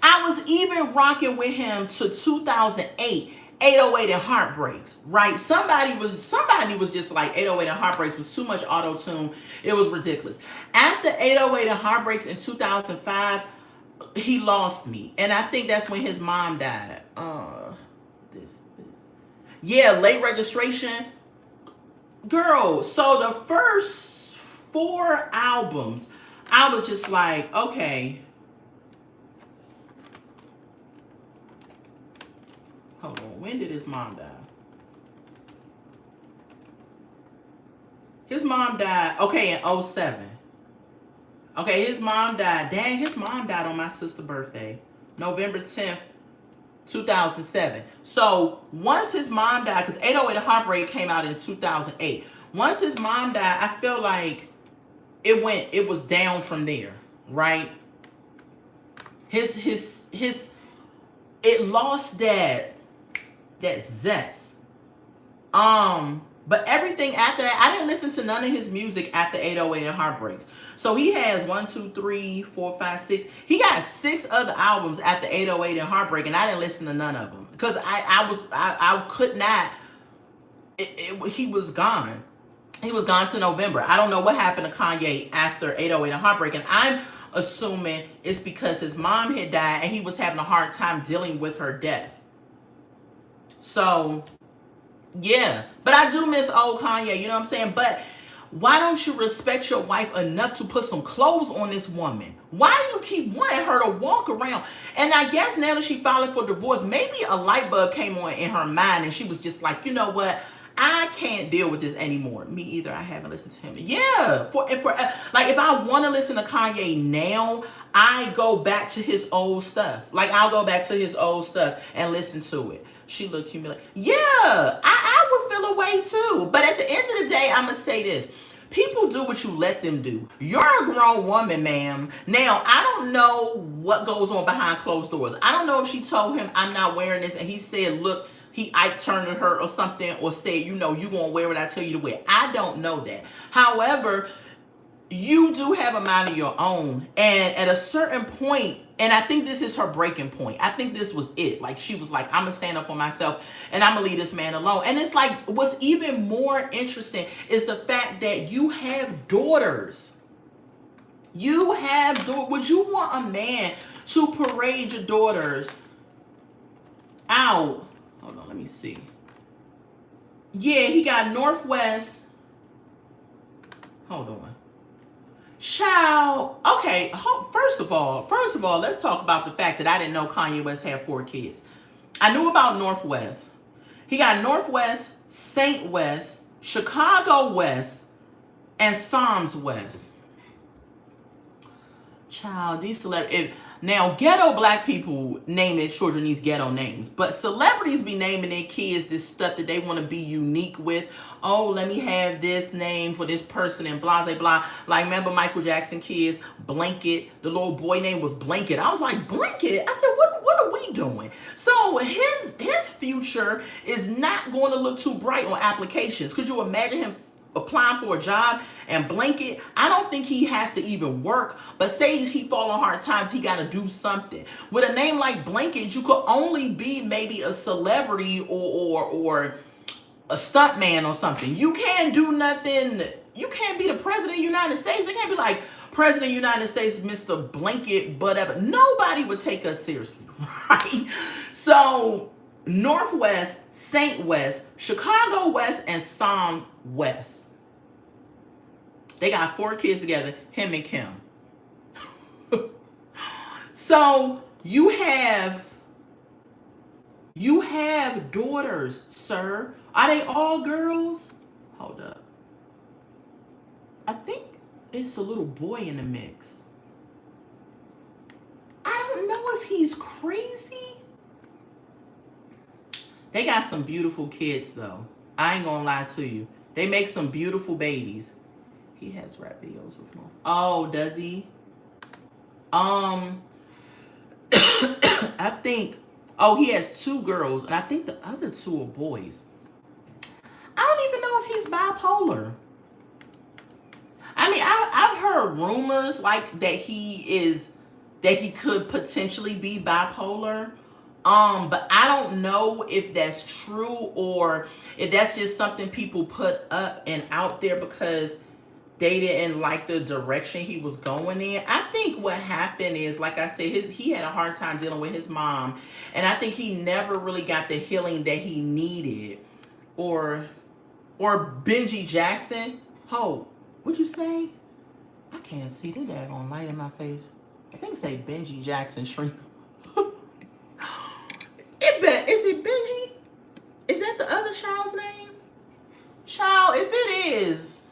I was even rocking with him to 2008, 808 and Heartbreaks, right? Somebody was just like 808 and Heartbreaks was too much auto-tune. It was ridiculous. After 808 and Heartbreaks in 2005, he lost me. And I think that's when his mom died. Late Registration. Girl, so the first 4 albums, I was just like, okay. Hold on. When did his mom die? His mom died, okay, in 07. Okay, his mom died. Dang, his mom died on my sister's birthday. November 10th, 2007. So once his mom died, because 808 and Heartbreak came out in 2008. Once his mom died, I feel like it was down from there, right? It lost that zest. But everything after that, I didn't listen to none of his music after 808 and Heartbreaks. So he has 1, 2, 3, 4, 5, 6. He got 6 other albums after 808 and Heartbreak, and I didn't listen to none of them because I could not. He was gone. He was gone to November. I don't know what happened to Kanye after 808 and Heartbreak, and I'm assuming it's because his mom had died and he was having a hard time dealing with her death. So, yeah. But I do miss old Kanye, you know what I'm saying? But Why don't you respect your wife enough to put some clothes on this woman? Why do you keep wanting her to walk around? And I guess now that she filing for divorce, maybe a light bulb came on in her mind and she was just like, you know what? I can't deal with this anymore. Me either. I haven't listened to him. Yeah. For like, if I want to listen to Kanye now, I go back to his old stuff. Like, I'll go back to his old stuff and listen to it. She looked humiliated. Yeah, I would feel a way too. But at the end of the day, I'm going to say this. People do what you let them do. You're a grown woman, ma'am. Now, I don't know what goes on behind closed doors. I don't know if she told him, I'm not wearing this, and he said, look, he Ike turned to her or something, or said, you know, you gonna wear what I tell you to wear. I don't know that. However, you do have a mind of your own. And at a certain point, and I think this is her breaking point. I think this was it. Like, she was like, I'm going to stand up for myself and I'm going to leave this man alone. And it's like, what's even more interesting is the fact that you have daughters. You have daughters. Would you want a man to parade your daughters out? Hold on, let me see. Yeah, he got Northwest. Hold on. Child, okay, first of all, let's talk about the fact that I didn't know Kanye West had 4 kids. I knew about Northwest. He got Northwest, Saint West, Chicago West, and Psalms West. Child, these celebrities. Now, ghetto black people name their children these ghetto names, but celebrities be naming their kids this stuff that they want to be unique with. Oh, let me have this name for this person and blah, blah, blah. Like, remember Michael Jackson kids, Blanket. The little boy name was Blanket. I was like, Blanket? I said, what are we doing? So his future is not going to look too bright on applications. Could you imagine him applying for a job and Blanket? I don't think he has to even work, but say he fall on hard times, he got to do something. With a name like Blanket, you could only be maybe a celebrity or a stunt man or something. You can't do nothing. You can't be the president of the United States. It can't be like President of the United States, Mr. Blanket, whatever. Nobody would take us seriously, right? So Northwest, Saint West, Chicago West, and Psalm West. They got 4 kids together, him and Kim. So you have daughters, sir. Are they all girls? Hold up. I think it's a little boy in the mix. I don't know if he's crazy. They got some beautiful kids, though. I ain't gonna lie to you. They make some beautiful babies. He has rap videos with North. Oh, does he? I think, he has 2 girls, and I think the other 2 are boys. I don't even know if he's bipolar. I mean, I've heard rumors like that he could potentially be bipolar. But I don't know if that's true or if that's just something people put up and out there because they didn't like the direction he was going in. I think what happened is, like I said, he had a hard time dealing with his mom, and I think he never really got the healing that he needed. Or Benji Jackson. What'd you say? I can't see the daggone light in my face. I think say Benji Jackson shrink. Is it Benji? Is that the other child's name? Child, if it is,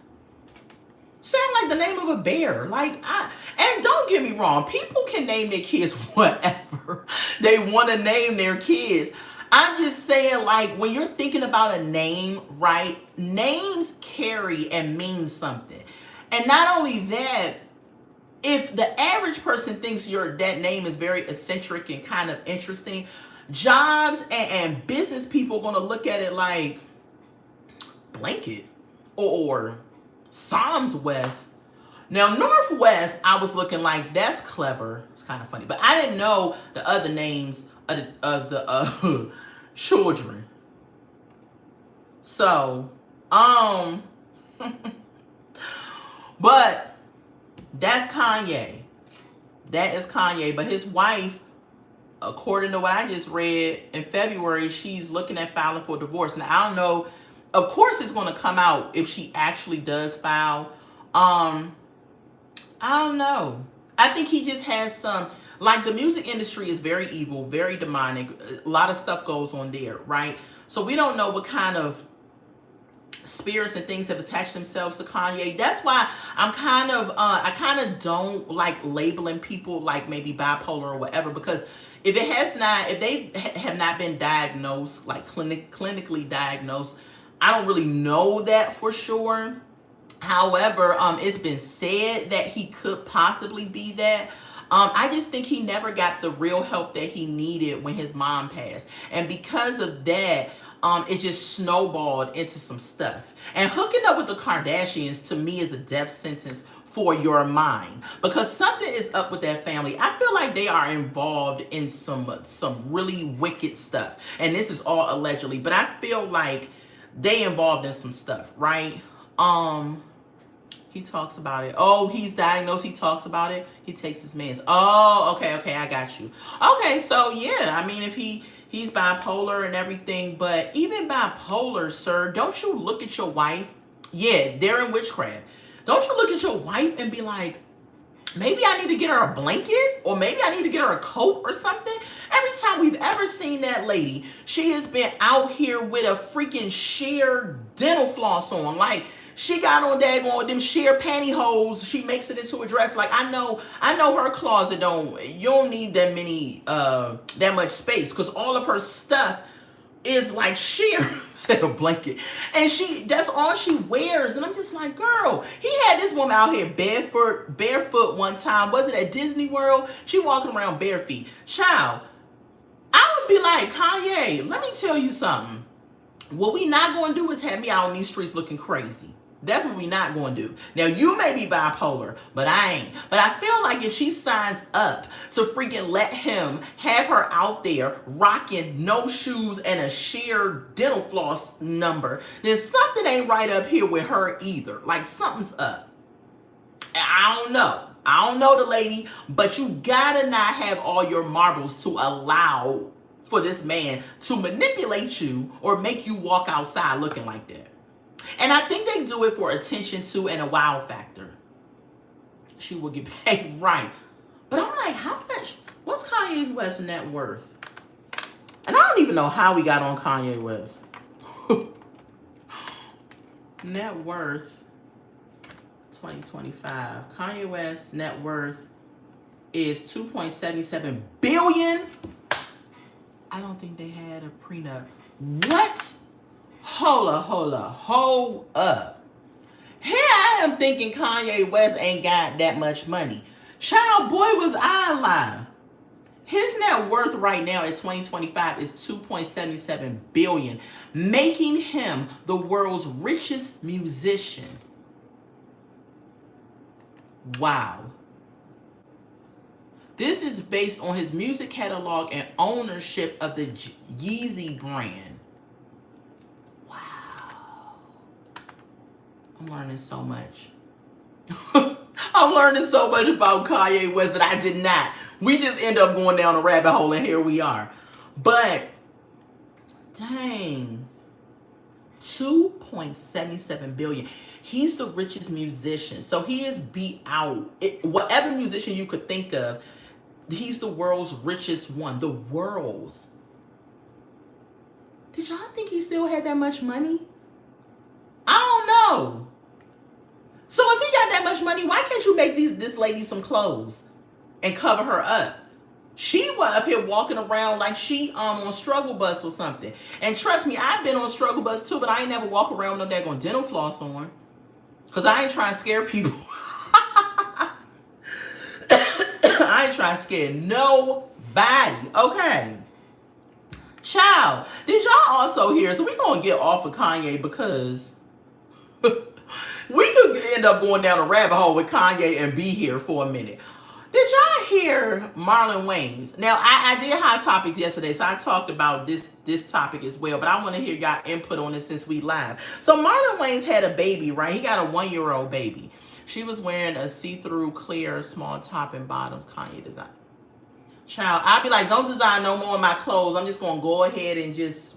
sound like the name of a bear. And don't get me wrong, people can name their kids whatever they want to name their kids. I'm just saying, like, when you're thinking about a name, right? Names carry and mean something. And not only that, if the average person thinks that name is very eccentric and kind of interesting, jobs and business people are going to look at it like Blanket or Psalms West. Now, Northwest, I was looking like, that's clever. It's kind of funny. But I didn't know the other names of the children. So, but that's Kanye. That is Kanye. But his wife, according to what I just read, in February, she's looking at filing for divorce. Now, I don't know of course it's going to come out if she actually does file. Um, I don't know. I think he just has some, like, the music industry is very evil, very demonic. A lot of stuff goes on there, right? So we don't know what kind of spirits and things have attached themselves to Kanye. That's why I kind of don't like labeling people like maybe bipolar or whatever, because if they have not been diagnosed, like clinically diagnosed, I don't really know that for sure. However, it's been said that he could possibly be that. I just think he never got the real help that he needed when his mom passed. And because of that, it just snowballed into some stuff. And hooking up with the Kardashians, to me, is a death sentence for your mind, because something is up with that family. I feel like they are involved in some really wicked stuff. And this is all allegedly, but I feel like they involved in some stuff, right? He talks about it. Oh, he's diagnosed. He talks about it. He takes his meds. Oh, okay, I got you. Okay, so yeah, I mean, if he's bipolar and everything, but even bipolar, sir, don't you look at your wife? Yeah, they're in witchcraft. Don't you look at your wife and be like, maybe I need to get her a blanket, or maybe I need to get her a coat or something? Every time we've ever seen that lady, she has been out here with a freaking sheer dental floss on. Like, she got on daggone them sheer pantyhose. She makes it into a dress. Like, I know her closet you don't need that much space, because all of her stuff is like sheer instead of blanket, and that's all she wears. And I'm just like, girl, he had this woman out here barefoot one time. Was it at Disney World? She walking around bare feet. Child, I would be like, Kanye, let me tell you something. What we not going to do is have me out on these streets looking crazy. That's what we not going to do. Now, you may be bipolar, but I ain't. But I feel like if she signs up to freaking let him have her out there rocking no shoes and a sheer dental floss number, then something ain't right up here with her either. Like, something's up. I don't know the lady, but you gotta not have all your marbles to allow for this man to manipulate you or make you walk outside looking like that. And I think they do it for attention too, and a wow factor. She will get paid, right. But I'm like, how much? What's Kanye West's net worth? And I don't even know how we got on Kanye West. Net worth 2025. Kanye West's net worth is $2.77 billion. I don't think they had a prenup. What? Hold up. Here I am thinking Kanye West ain't got that much money. Child, boy, was I lying. His net worth right now in 2025 is $2.77 billion, making him the world's richest musician. Wow. This is based on his music catalog and ownership of the Yeezy brand. I'm learning so much. I'm learning so much about Kanye West that I did not. We just end up going down a rabbit hole, and here we are. But, dang. $2.77 billion. He's the richest musician. So he is beat out. Whatever musician you could think of, he's the world's richest one. The world's. Did y'all think he still had that much money? I don't know. So if he got that much money, why can't you make this lady some clothes and cover her up? She was up here walking around like she on struggle bus or something. And trust me, I've been on struggle bus too, but I ain't never walk around with no daggone dental floss on. Because I ain't trying to scare people. I ain't trying to scare nobody. Okay. Child, did y'all also hear? So we're going to get off of Kanye because we could end up going down a rabbit hole with Kanye and be here for a minute. Did y'all hear Marlon Wayans? Now, I did Hot Topics yesterday, so I talked about this topic as well, but I want to hear y'all input on this since we live. So Marlon Wayans had a baby, right? He got a 1-year-old baby. She was wearing a see-through clear small top and bottoms Kanye design. Child, I'd be like, don't design no more of my clothes. I'm just going to go ahead and just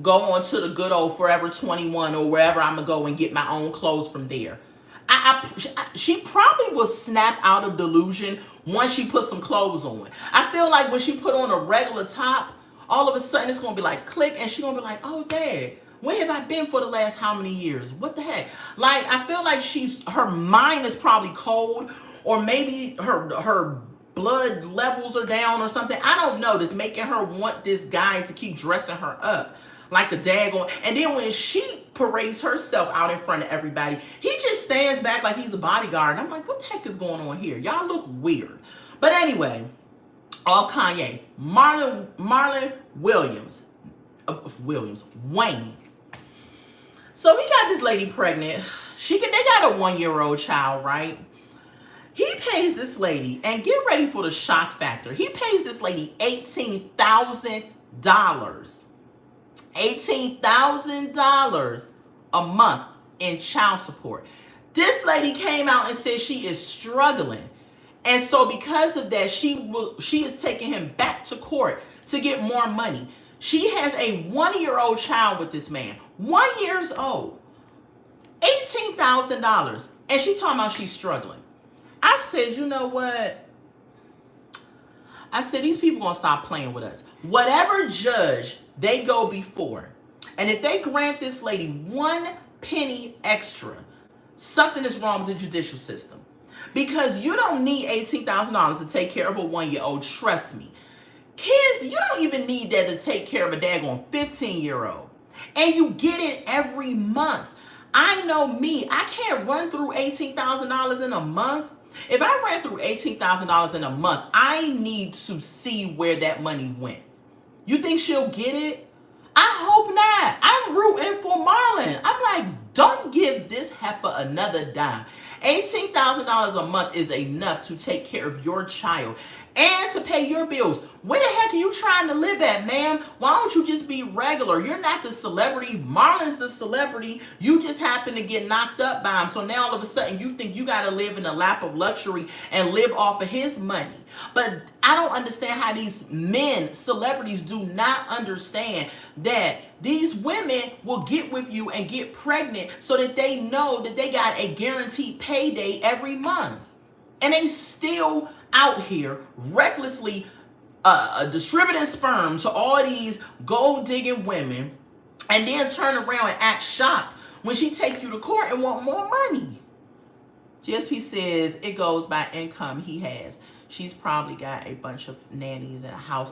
go on to the good old Forever 21 or wherever I'm gonna go and get my own clothes from there. She probably will snap out of delusion once she puts some clothes on. I feel like when she put on a regular top, all of a sudden it's gonna be like click, and she's gonna be like, oh dad, where have I been for the last how many years? What the heck? Like, I feel like her mind is probably cold, or maybe her blood levels are down or something. I don't know. That's making her want this guy to keep dressing her up like a daggone. And then when she parades herself out in front of everybody, he just stands back like he's a bodyguard. And I'm like, what the heck is going on here? Y'all look weird. But anyway, all Kanye, Marlon Wayne. So he got this lady pregnant. They got a 1-year-old child, right? He pays this lady, and get ready for the shock factor. He pays this lady $18,000. $18,000 a month in child support. This lady came out and said she is struggling. And so because of that, she is taking him back to court to get more money. She has a 1-year-old child with this man. 1 year old. $18,000. And she talking about she's struggling. I said, you know what? I said, these people gonna stop playing with us. Whatever judge they go before, and if they grant this lady 1 penny extra, something is wrong with the judicial system. Because you don't need $18,000 to take care of a 1-year-old. Trust me. Kids, you don't even need that to take care of a daggone 15-year-old. And you get it every month. I know me. I can't run through $18,000 in a month. If I ran through $18,000 in a month, I need to see where that money went. You think she'll get it? I hope not. I'm rooting for Marlon. I'm like, don't give this heifer another dime. $18,000 a month is enough to take care of your child and to pay your bills. Where the heck are you trying to live at, ma'am? Why don't you just be regular? You're not the celebrity. Marlon's the celebrity. You just happen to get knocked up by him. So now all of a sudden you think you got to live in a lap of luxury and live off of his money. But I don't understand how these men, celebrities, do not understand that these women will get with you and get pregnant so that they know that they got a guaranteed payday every month. And they still out here recklessly distributing sperm to all these gold-digging women, and then turn around and act shocked when she take you to court and want more money. GSP says it goes by income he has. She's probably got a bunch of nannies in a house.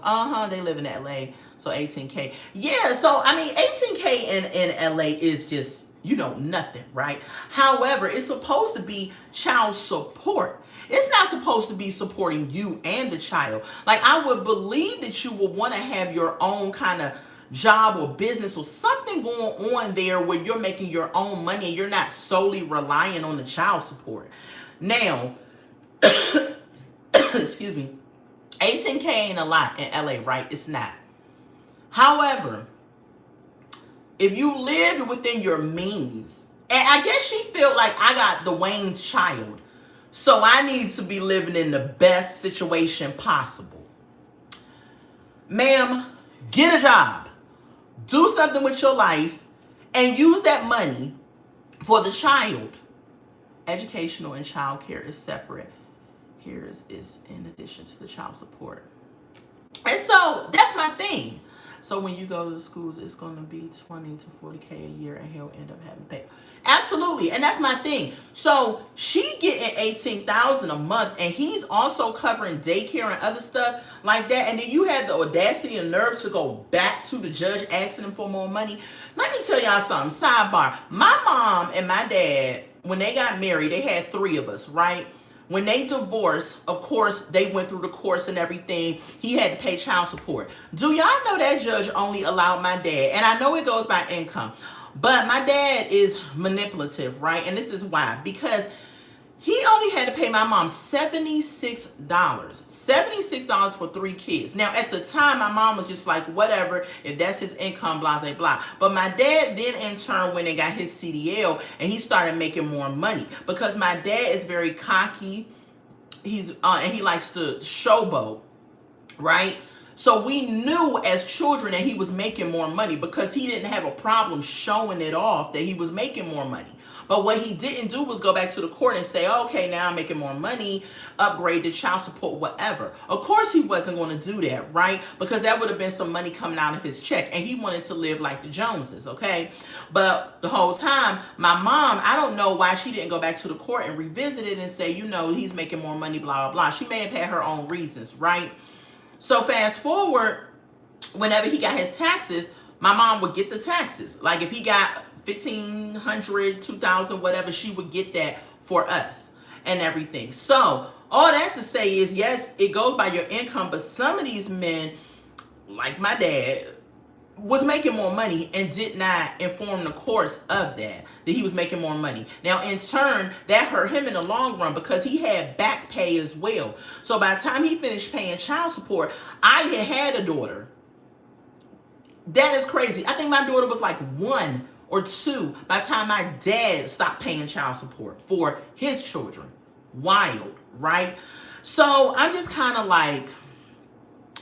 They live in LA, so $18K. Yeah, so I mean, $18K in LA is just, nothing, right? However, it's supposed to be child support. It's not supposed to be supporting you and the child. Like, I would believe that you would want to have your own kind of job or business or something going on there where you're making your own money and you're not solely relying on the child support. Now, excuse me, $18K ain't a lot in LA, right? It's not. However, if you lived within your means, and I guess she felt like I got the Wayne's child, so I need to be living in the best situation possible. Ma'am, get a job. Do something with your life and use that money for the child. Educational and child care is separate. Here is in addition to the child support. And so that's my thing. So when you go to the schools, it's going to be 20 to 40K a year, and he'll end up having to pay. Absolutely. And that's my thing. So she getting $18,000 a month, and he's also covering daycare and other stuff like that. And then you had the audacity and nerve to go back to the judge asking him for more money. Let me tell y'all something. Sidebar. My mom and my dad, when they got married, they had 3 of us, right? When they divorced, of course, they went through the course and everything. He had to pay child support. Do y'all know that judge only allowed my dad, and I know it goes by income, but my dad is manipulative, right? And this is why. Because he only had to pay my mom $76. $76 for 3 kids. Now, at the time, my mom was just like, whatever, if that's his income, blah, blah, blah. But my dad then, in turn, went and got his CDL, and he started making more money. Because my dad is very cocky. And he likes to showboat, right? So we knew as children that he was making more money because he didn't have a problem showing it off that he was making more money. But what he didn't do was go back to the court and say, okay, now I'm making more money, upgrade the child support, whatever. Of course he wasn't going to do that, right? Because that would have been some money coming out of his check, and he wanted to live like the Joneses, okay? But the whole time, my mom, I don't know why she didn't go back to the court and revisit it and say, you know, he's making more money, blah, blah, blah. She may have had her own reasons, right? So fast forward, whenever he got his taxes, my mom would get the taxes. Like if he got 1,500, 2,000, whatever, she would get that for us and everything. So all that to say is, yes, it goes by your income, but some of these men, like my dad, was making more money and did not inform the courts of that he was making more money. Now, in turn, that hurt him in the long run because he had back pay as well. So by the time he finished paying child support, I had a daughter. That is crazy. I think my daughter was like 1 or 2 by the time my dad stopped paying child support for his children. Wild, right? So I'm just kind of like,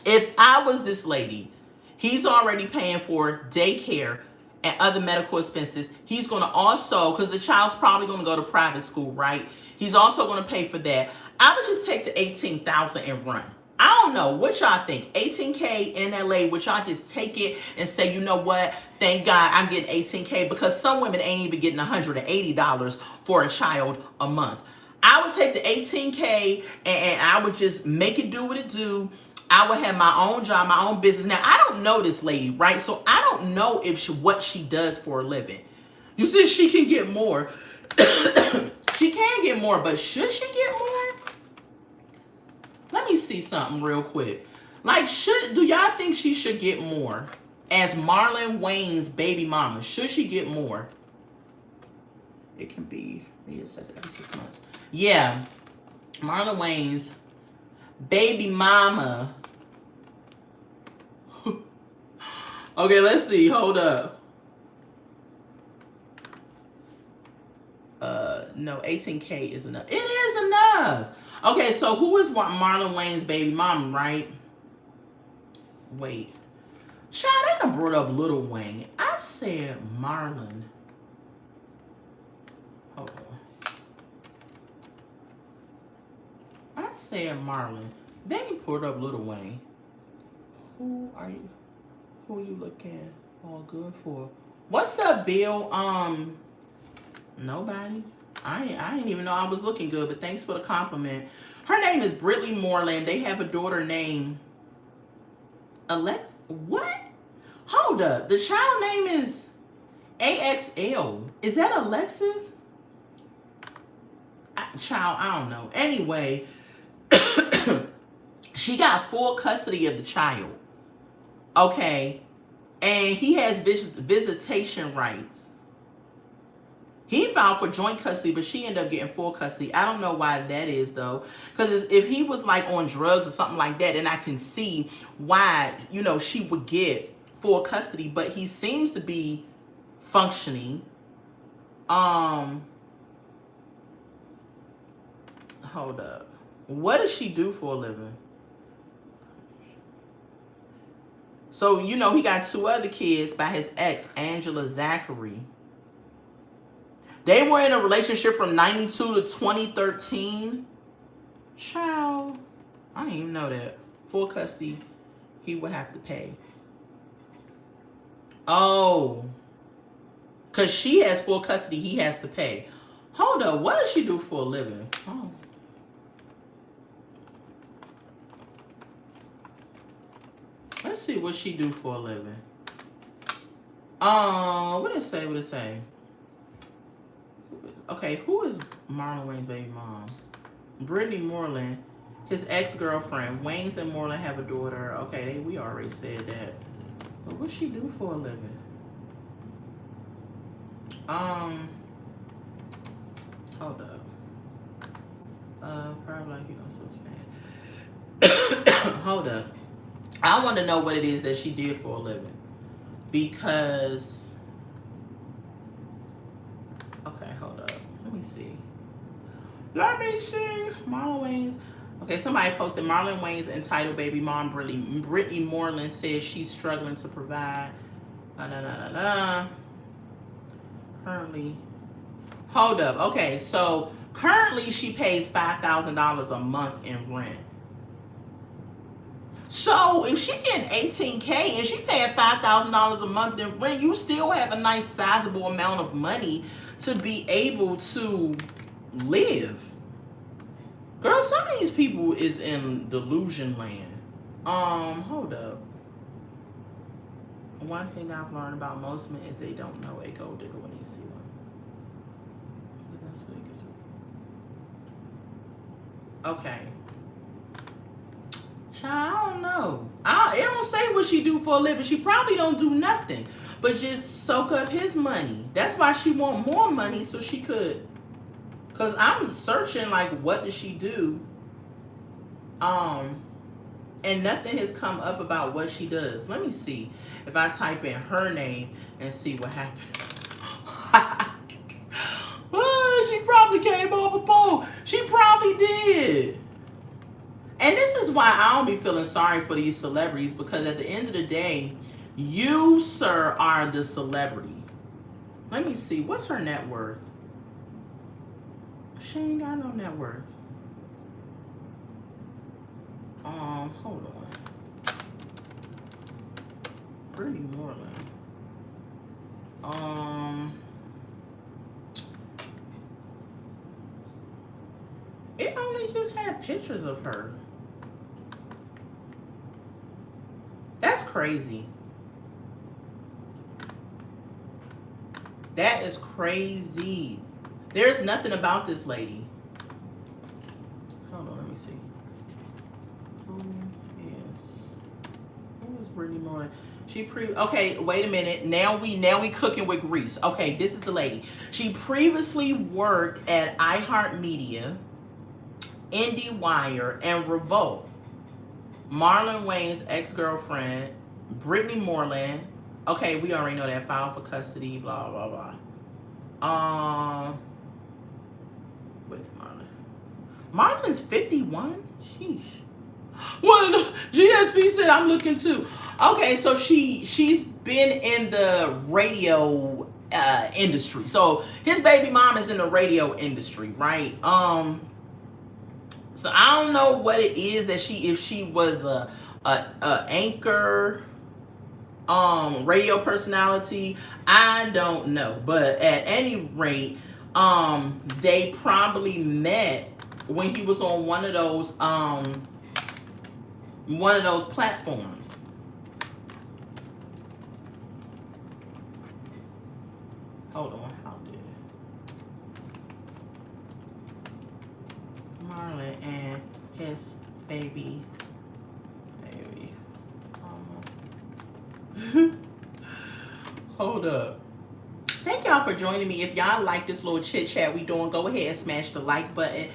if I was this lady, he's already paying for daycare and other medical expenses. He's going to also, because the child's probably going to go to private school, right? He's also going to pay for that. I would just take the $18,000 and run. I don't know what y'all think. $18K in LA, would y'all just take it and say, you know what? Thank God I'm getting $18K, because some women ain't even getting $180 for a child a month. I would take the $18K and I would just make it do what it do. I would have my own job, my own business. Now, I don't know this lady, right? So I don't know if what she does for a living. You see, she can get more. She can get more, but should she get more? Let me see something real quick. Like, do y'all think she should get more as Marlon Wayne's baby mama? Should she get more? It can be reassessed every 6 months. Yeah, Marlon Wayne's baby mama. Okay, let's see. Hold up. No, 18K is enough. It is enough. Okay, so who is Marlon Wayne's baby mama, right? Wait. Child, they done brought up Lil Wayne. I said Marlon. Hold on. I said Marlon. They pulled up Lil Wayne. Who are you looking all good for? What's up, Bill? Nobody. I didn't even know I was looking good, but thanks for the compliment. Her name is Brittany Moreland. They have a daughter named Alex. What? Hold up. The child name is AXL. Is that Alexis? Child, I don't know. Anyway, she got full custody of the child. Okay. And he has visitation rights. He filed for joint custody, but she ended up getting full custody. I don't know why that is, though. Because if he was like on drugs or something like that, then I can see why, you know, she would get full custody. But he seems to be functioning. Hold up. What does she do for a living? So, you know, he got 2 other kids by his ex, Angela Zachary. They were in a relationship from 92 to 2013. Child, I didn't even know that. Full custody, he would have to pay. Oh, because she has full custody, he has to pay. Hold up, what does she do for a living? Oh. Let's see what she do for a living. What did it say? What did it say? Okay, who is Marlon Wayne's baby mom? Brittany Moreland, his ex-girlfriend. Waynes and Moreland have a daughter. Okay, we already said that. But what she do for a living? Hold up. Probably like you know, so bad. Hold up. I want to know what it is that she did for a living. Because, okay, hold up. Let me see. Marlon Wayans. Okay, somebody posted Marlon Wayne's entitled baby mom, Brittany Moreland says she's struggling to provide. Currently, hold up. Okay, so currently she pays $5,000 a month in rent. So if she getting $18K and she paying $5,000 a month in rent, you still have a nice sizable amount of money to be able to live. Girl, some of these people is in delusion land. Hold up. One thing I've learned about most men is they don't know a gold digger when they see one. Okay. Child, I don't know. It don't say what she do for a living. She probably don't do nothing but just soak up his money. That's why she want more money so she could. Cause I'm searching like what does she do? And nothing has come up about what she does. Let me see if I type in her name and see what happens. She probably came off a pole. She probably did. And this is why I don't be feeling sorry for these celebrities, because at the end of the day, you, sir, are the celebrity. Let me see. What's her net worth? She ain't got no net worth. Hold on. Brittany Moreland. It only just had pictures of her. That's crazy. That is crazy. There's nothing about this lady. Hold on, let me see. Who is Brittany Moore? Okay, wait a minute. Now we cooking with grease. Okay, this is the lady. She previously worked at iHeartMedia, IndieWire, and Revolt. Marlon Wayne's ex-girlfriend, Brittany Moreland. Okay, we already know that. Filed for custody, blah, blah, blah. With Marlon. Marlon's 51? Sheesh. Well, GSP said I'm looking too. Okay, so she's been in the radio industry. So his baby mom is in the radio industry, right? So I don't know what it is that if she was a anchor, radio personality, I don't know. But at any rate, they probably met when he was on one of those platforms. Hold on, how did Marlon and his baby hold up. Thank y'all for joining me. If y'all like this little chit chat we doing, go ahead and smash the like button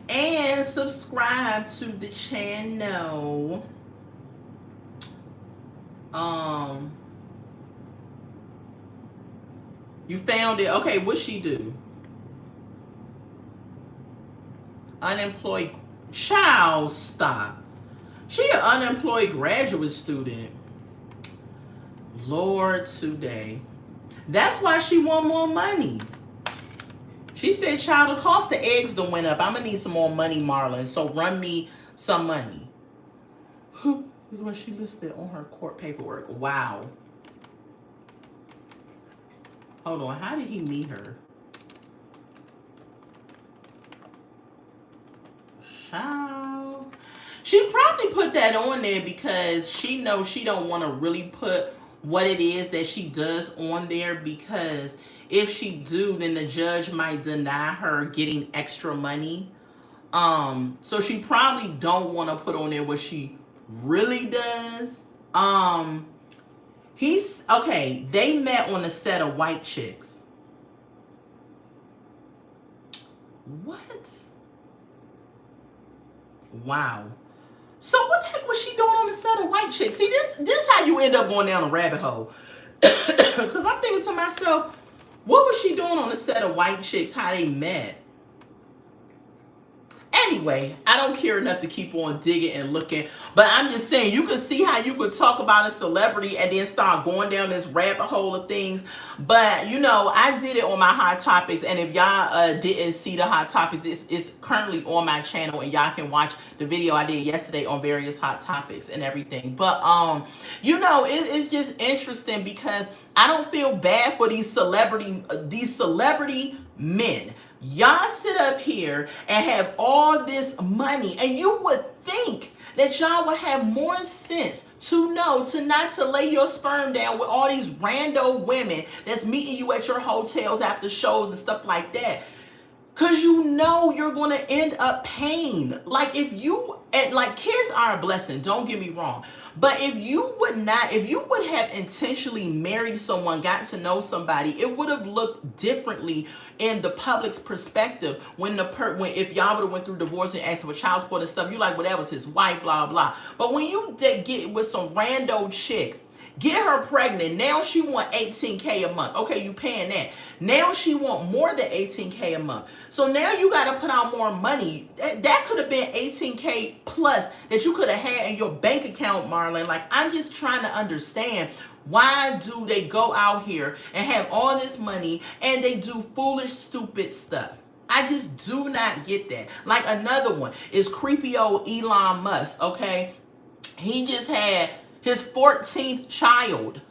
and subscribe to the channel. You found it. Okay, what she do? Unemployed child, stop. She an unemployed graduate student. Lord, today. That's why she want more money. She said, child, the cost of eggs done went up. I'm going to need some more money, Marlon. So run me some money. This is what she listed on her court paperwork. Wow. Hold on. How did he meet her? Child. She probably put that on there because she knows she don't want to really put what it is that she does on there, because if she do, then the judge might deny her getting extra money. So she probably don't want to put on there what she really does. They met on a set of White Chicks. What? Wow. So what the heck was she doing on the set of White Chicks? See, this how you end up going down a rabbit hole. Because I'm thinking to myself, what was she doing on the set of White Chicks? How they met? And Anyway, I don't care enough to keep on digging and looking, but I'm just saying you could see how you could talk about a celebrity and then start going down this rabbit hole of things. But you know, I did it on my Hot Topics, and if y'all didn't see the Hot Topics, it's currently on my channel, and y'all can watch the video I did yesterday on various Hot Topics and everything. But you know, it's just interesting because I don't feel bad for these celebrity men. Y'all sit up here and have all this money, and you would think that y'all would have more sense to know to not to lay your sperm down with all these rando women that's meeting you at your hotels after shows and stuff like that. Because you know you're going to end up paying. Like if you, and like kids are a blessing, don't get me wrong. But if you would have intentionally married someone, got to know somebody, it would have looked differently in the public's perspective when if y'all would have went through divorce and asked for child support and stuff, you like, well, that was his wife, blah, blah. But when you get with some rando chick, get her pregnant. Now she want $18K a month. Okay, you paying that. Now she want more than $18K a month. So now you got to put out more money. That could have been $18K plus that you could have had in your bank account, Marlon. Like, I'm just trying to understand, why do they go out here and have all this money and they do foolish, stupid stuff? I just do not get that. Like, another one is creepy old Elon Musk, okay? He just had his 14th child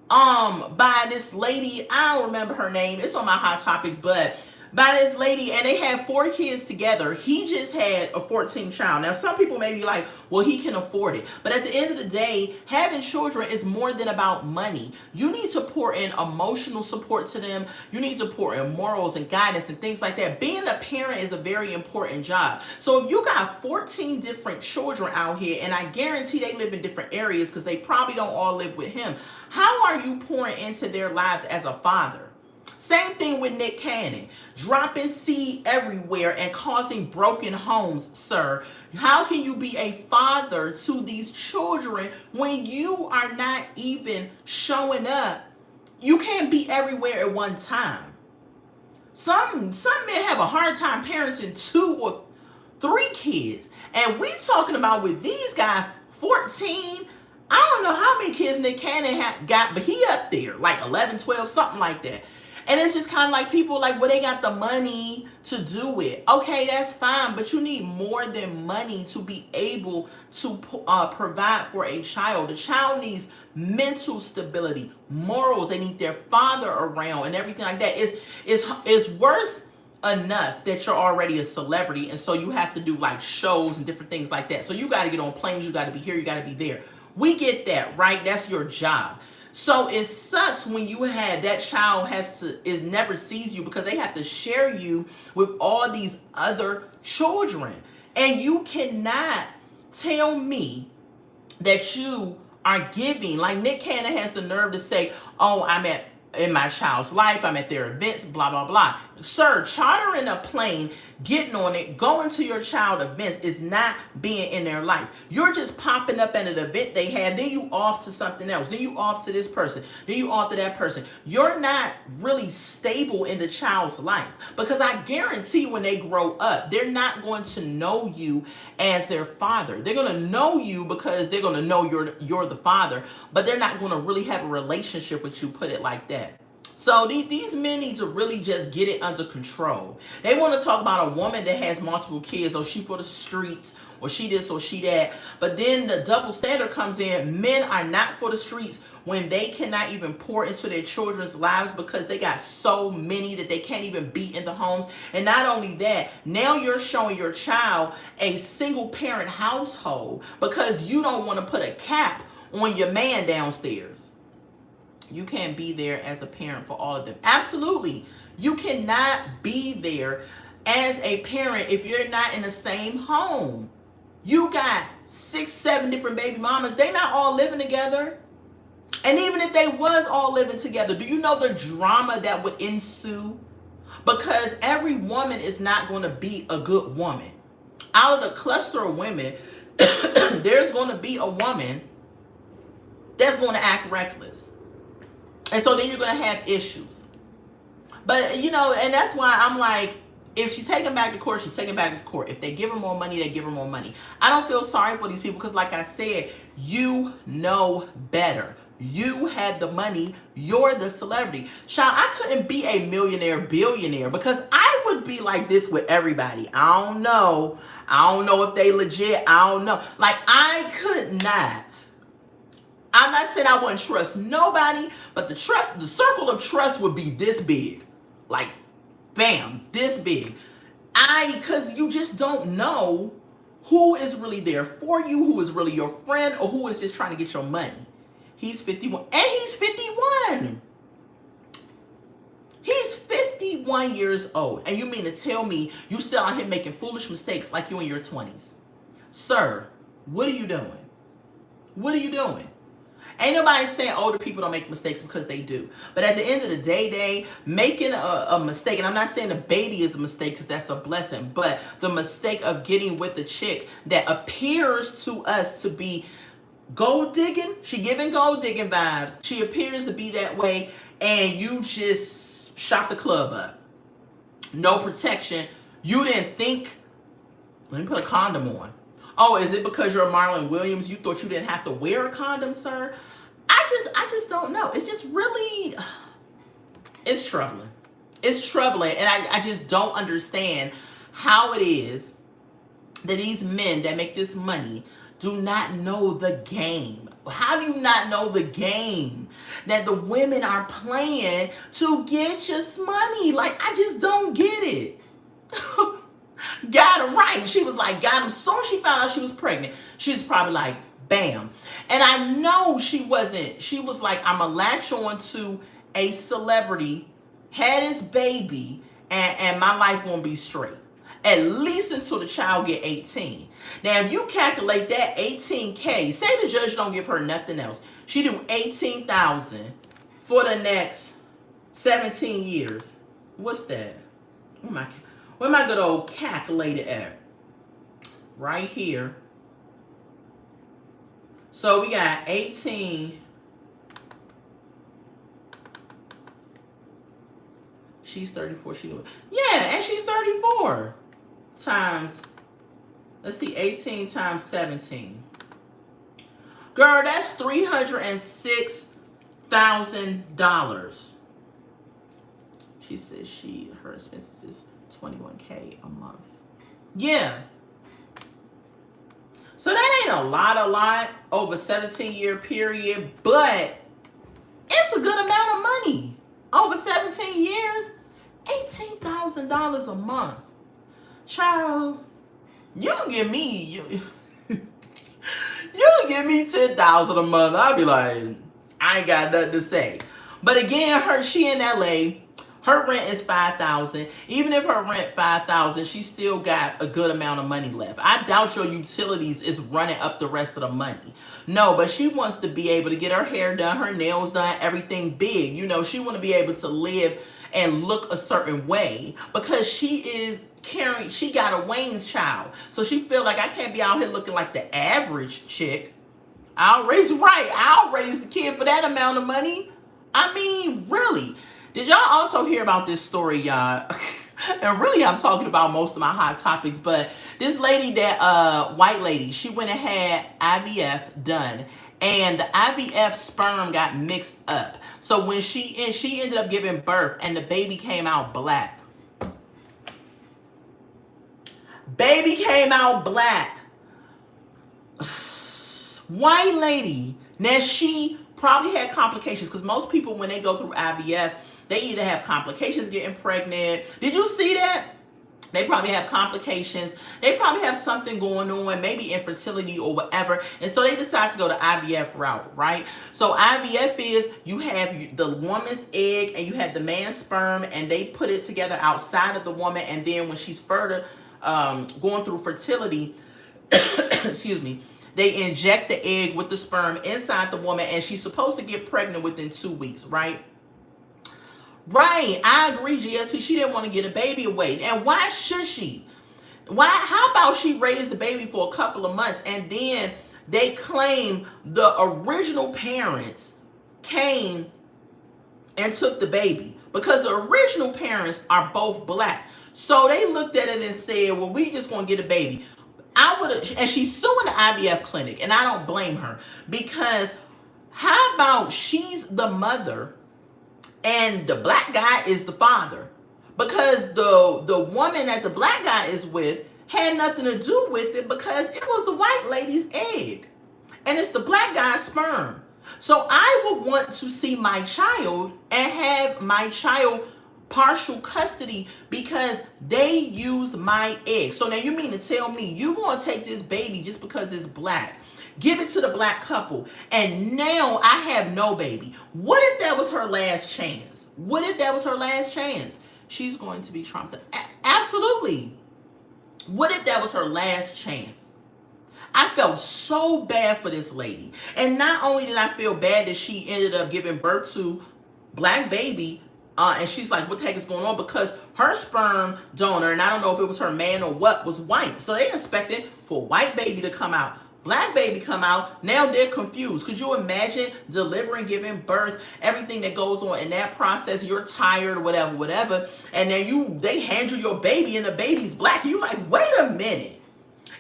by this lady. I don't remember her name. It's on my Hot Topics, but by this lady, and they had 4 kids together. He just had a 14th child. Now, some people may be like, well, he can afford it. But at the end of the day, having children is more than about money. You need to pour in emotional support to them. You need to pour in morals and guidance and things like that. Being a parent is a very important job. So if you got 14 different children out here, and I guarantee they live in different areas because they probably don't all live with him, how are you pouring into their lives as a father? Same thing with Nick Cannon, dropping seed everywhere and causing broken homes, sir. How can you be a father to these children when you are not even showing up? You can't be everywhere at one time. Some men have a hard time parenting 2 or 3 kids. And we talking about with these guys, 14. I don't know how many kids Nick Cannon got, but he up there, like 11, 12, something like that. And it's just kind of like people like, well, they got the money to do it. Okay, that's fine. But you need more than money to be able to provide for a child. The child needs mental stability, morals. They need their father around and everything like that. It's worse enough that you're already a celebrity. And so you have to do like shows and different things like that. So you got to get on planes. You got to be here. You got to be there. We get that, right? That's your job. So it sucks when you have that child never sees you because they have to share you with all these other children. And you cannot tell me that you are giving, like Nick Cannon has the nerve to say, oh, I'm in my child's life, I'm at their events, blah, blah, blah. Sir, chartering a plane, getting on it, going to your child events is not being in their life. You're just popping up at an event they have, then you off to something else, then you off to this person, then you off to that person. You're not really stable in the child's life because I guarantee when they grow up, they're not going to know you as their father. They're going to know you because they're going to know you're the father, but they're not going to really have a relationship with you, put it like that. So these men need to really just get it under control. They want to talk about a woman that has multiple kids, or she for the streets, or she this or she that. But then the double standard comes in. Men are not for the streets when they cannot even pour into their children's lives because they got so many that they can't even be in the homes. And not only that, now you're showing your child a single parent household because you don't want to put a cap on your man downstairs. You can't be there as a parent for all of them. Absolutely. You cannot be there as a parent if you're not in the same home. You got 6, 7 different baby mamas. They not all living together. And even if they was all living together, do you know the drama that would ensue? Because every woman is not going to be a good woman. Out of the cluster of women, there's going to be a woman that's going to act reckless. And so then you're going to have issues. But, you know, and that's why I'm like, If she's taking back to court, she's taking back to court. If they give her more money, they give her more money. I don't feel sorry for these people because, like I said, you know better. You had the money. You're the celebrity. Child, I couldn't be a millionaire, billionaire because I would be like this with everybody. I don't know. I don't know if they legit. I don't know. Like, I could not. I'm not saying I wouldn't trust nobody, but the circle of trust would be this big. Like, bam, this big. Because you just don't know who is really there for you, who is really your friend, or who is just trying to get your money. He's 51. And he's 51. He's 51 years old. And you mean to tell me you still out here making foolish mistakes like you in your 20s? Sir, what are you doing? What are you doing? Ain't nobody saying older people don't make mistakes because they do. But at the end of the day, making a mistake, and I'm not saying a baby is a mistake because that's a blessing, but the mistake of getting with the chick that appears to us to be gold digging, she giving gold digging vibes. She appears to be that way, and you just shot the club up. No protection. You didn't think, let me put a condom on. Oh, is it because you're Marlon Williams? You thought you didn't have to wear a condom, sir? I just don't know. It's just really, it's troubling. It's troubling. And I just don't understand how it is that these men that make this money do not know the game. How do you not know the game that the women are playing to get your money? Like, I just don't get it. Got him right. She was like, got him. Soon as she found out she was pregnant, she was probably like, bam. And I know she wasn't. She was like, I'm going to latch on to a celebrity, had his baby, and my life won't be straight. At least until the child get 18. Now, if you calculate that, 18K, say the judge don't give her nothing else. She do 18,000 for the next 17 years. What's that? Where am I good old calculator at? Right here. So we got 18. She's 34. Yeah, and she's 34 times, let's see, 18 times 17. Girl, that's $306,000. She says her expenses is $21K a month. Yeah. So that ain't a lot over 17-year period, but it's a good amount of money. Over 17 years, $18,000 a month. Child, you can give me you can give me $10,000 a month. I'll be like, I ain't got nothing to say. But again, she in LA. Her rent is $5,000. Even if her rent $5,000, she still got a good amount of money left. I doubt your utilities is running up the rest of the money. No, but she wants to be able to get her hair done, her nails done, everything big. You know, she want to be able to live and look a certain way because she got a Wayne's child. So she feel like I can't be out here looking like the average chick. I'll raise the kid for that amount of money. I mean, really. Did y'all also hear about this story, y'all? And really, I'm talking about most of my hot topics, but this lady, white lady, she went and had IVF done, and the IVF sperm got mixed up. So when she ended up giving birth, and the baby came out black. Baby came out black. White lady. Now, she probably had complications, because most people, when they go through IVF, they either have complications getting pregnant. Did you see that? They probably have complications. They probably have something going on, maybe infertility or whatever. And so they decide to go the IVF route, right? So IVF is you have the woman's egg and you have the man's sperm, and they put it together outside of the woman. And then when she's further going through fertility, excuse me, they inject the egg with the sperm inside the woman, and she's supposed to get pregnant within 2 weeks, right? Right, I agree, GSP. She didn't want to get a baby away. And why should she? How about she raised the baby for a couple of months, and then they claim the original parents came and took the baby? because the original parents are both black. So they looked at it and said, well, we just gonna get a baby. I would have, and she's suing the IVF clinic, and I don't blame her, because how about she's the mother and the black guy is the father? Because the woman that the black guy is with had nothing to do with it, because it was the white lady's egg and it's the black guy's sperm. So I would want to see my child and have my child partial custody because they used my egg. So now you mean to tell me you gonna take this baby just because it's black, give it to the black couple, and now I have no baby? What if that was her last chance? What if that was her last chance? She's going to be traumatized. Absolutely. What if that was her last chance? I felt so bad for this lady. And not only did I feel bad that she ended up giving birth to black baby, and she's like, what the heck is going on? Because her sperm donor, and I don't know if it was her man or what, was white. So they expected for white baby to come out. Black baby come out. Now they're confused. Could you imagine delivering, giving birth, everything that goes on in that process? You're tired, whatever. And then they hand you your baby and the baby's black. And you're like, wait a minute.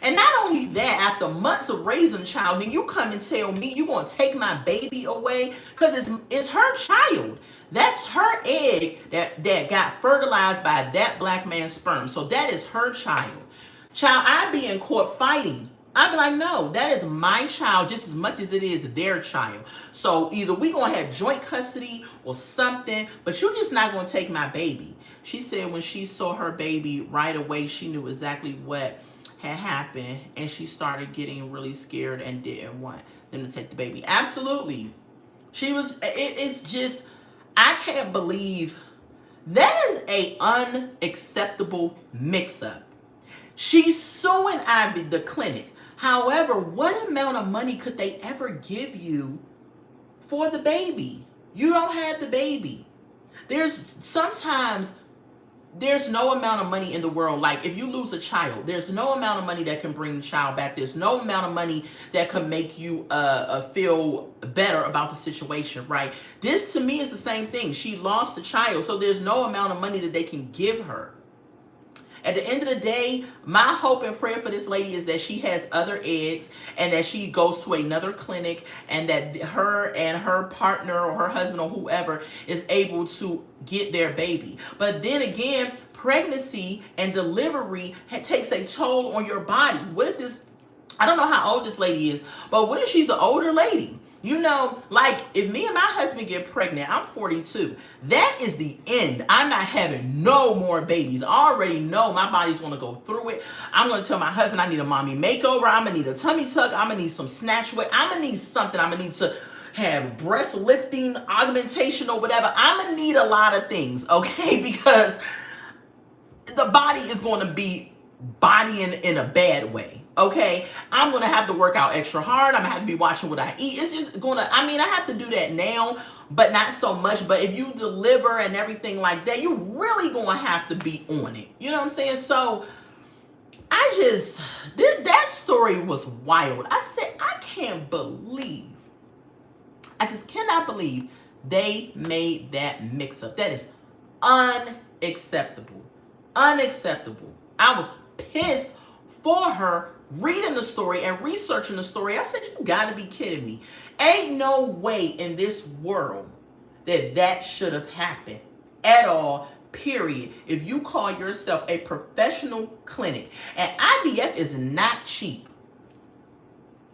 And not only that, after months of raising a child, then you come and tell me you're going to take my baby away? Because it's her child. That's her egg that got fertilized by that black man's sperm. So that is her child. Child, I'd be in court fighting. I'd be like, no, that is my child just as much as it is their child. So either we going to have joint custody or something, but you're just not going to take my baby. She said when she saw her baby right away, she knew exactly what had happened, and she started getting really scared and didn't want them to take the baby. Absolutely. She was, it's just, I can't believe that is a unacceptable mix-up. She's suing the clinic. However, what amount of money could they ever give you for the baby? You don't have the baby. Sometimes there's no amount of money in the world. Like if you lose a child, there's no amount of money that can bring the child back. There's no amount of money that can make you feel better about the situation, right? This to me is the same thing. She lost a child, so there's no amount of money that they can give her. At the end of the day, my hope and prayer for this lady is that she has other eggs and that she goes to another clinic and that her and her partner or her husband or whoever is able to get their baby. But then again, pregnancy and delivery takes a toll on your body. What if this, I don't know how old this lady is, but what if she's an older lady? You know, like if me and my husband get pregnant, I'm 42. That is the end. I'm not having no more babies. I already know my body's going to go through it. I'm going to tell my husband I need a mommy makeover. I'm going to need a tummy tuck. I'm going to need some snatch weight. I'm going to need something. I'm going to need to have breast lifting augmentation or whatever. I'm going to need a lot of things, okay? Because the body is going to be bodying in a bad way. Okay, I'm going to have to work out extra hard. I'm going to have to be watching what I eat. It's just going to, I mean, I have to do that now, but not so much. But if you deliver and everything like that, you're really going to have to be on it. You know what I'm saying? So that story was wild. I said, I just cannot believe they made that mix up. That is unacceptable. Unacceptable. I was pissed for her reading the story and researching the story. I said, you gotta be kidding me. Ain't no way in this world that should have happened at all, period. If you call yourself a professional clinic, and IVF is not cheap.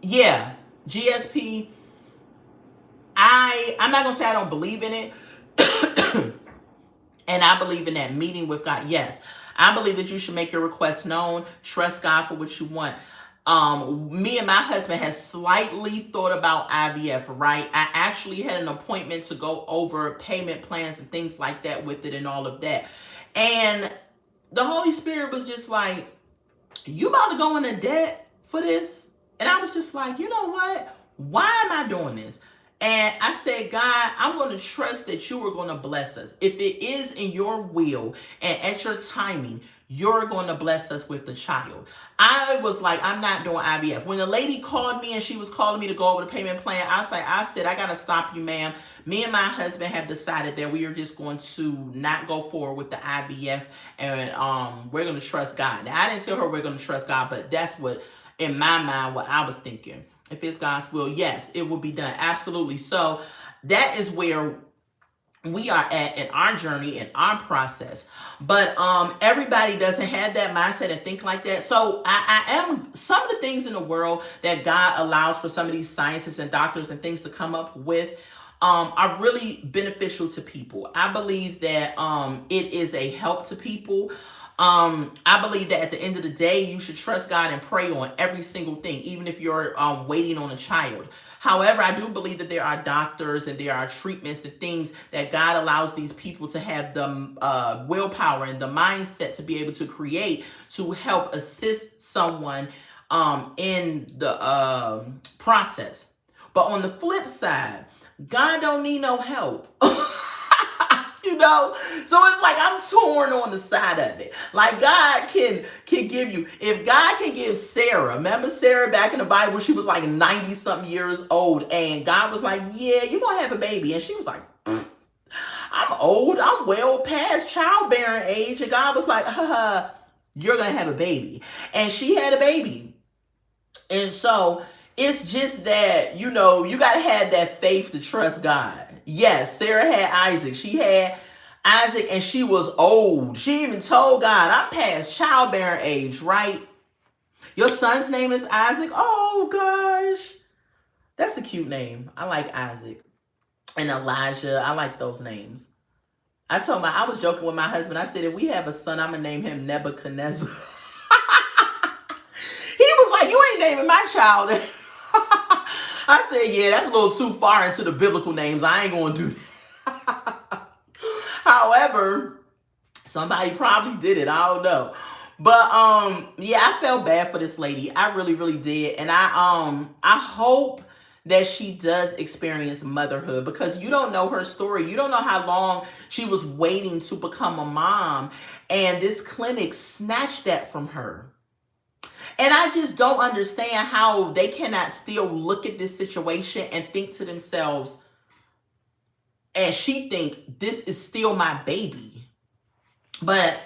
Yeah, GSP, I'm not gonna say I don't believe in it. And I believe in that meeting with God. Yes, I believe that you should make your requests known. Trust God for what you want. Me and my husband has slightly thought about IVF, right? I actually had an appointment to go over payment plans and things like that with it and all of that. And the Holy Spirit was just like, you about to go into debt for this? And I was just like, you know what? Why am I doing this? And I said, God, I'm going to trust that you are going to bless us. If it is in your will and at your timing, you're going to bless us with the child. I was like, I'm not doing IVF. When the lady called me and she was calling me to go over the payment plan, I said, I got to stop you, ma'am. Me and my husband have decided that we are just going to not go forward with the IVF, and we're going to trust God. Now, I didn't tell her we're going to trust God, but that's what, in my mind, what I was thinking. If it's God's will, yes, it will be done. Absolutely. So that is where we are at in our journey, in our process. But everybody doesn't have that mindset and think like that. So I am, some of the things in the world that God allows for some of these scientists and doctors and things to come up with are really beneficial to people. I believe that it is a help to people. I believe that at the end of the day, you should trust God and pray on every single thing, even if you're waiting on a child. However, I do believe that there are doctors and there are treatments and things that God allows these people to have the willpower and the mindset to be able to create to help assist someone in the process. But on the flip side, God don't need no help. You know, so it's like I'm torn on the side of it. Like God can give you, if God can give Sarah, remember Sarah back in the Bible, she was like 90 something years old, and God was like, yeah, you're gonna have a baby. And she was like, I'm old, I'm well past childbearing age. And God was like, you're gonna have a baby. And she had a baby. And so it's just that, you know, you got to have that faith to trust God. Yes, Sarah had Isaac. She had Isaac and she was old. She even told God, I'm past childbearing age, right? Your son's name is Isaac? Oh, gosh. That's a cute name. I like Isaac. And Elijah. I like those names. I was joking with my husband. I said, if we have a son, I'm going to name him Nebuchadnezzar. He was like, you ain't naming my child. I said, yeah, that's a little too far into the biblical names. I ain't going to do that. However, somebody probably did it. I don't know. But yeah, I felt bad for this lady. I really, really did. And I hope that she does experience motherhood, because you don't know her story. You don't know how long she was waiting to become a mom. And this clinic snatched that from her. And I just don't understand how they cannot still look at this situation and think to themselves, and she think, this is still my baby. But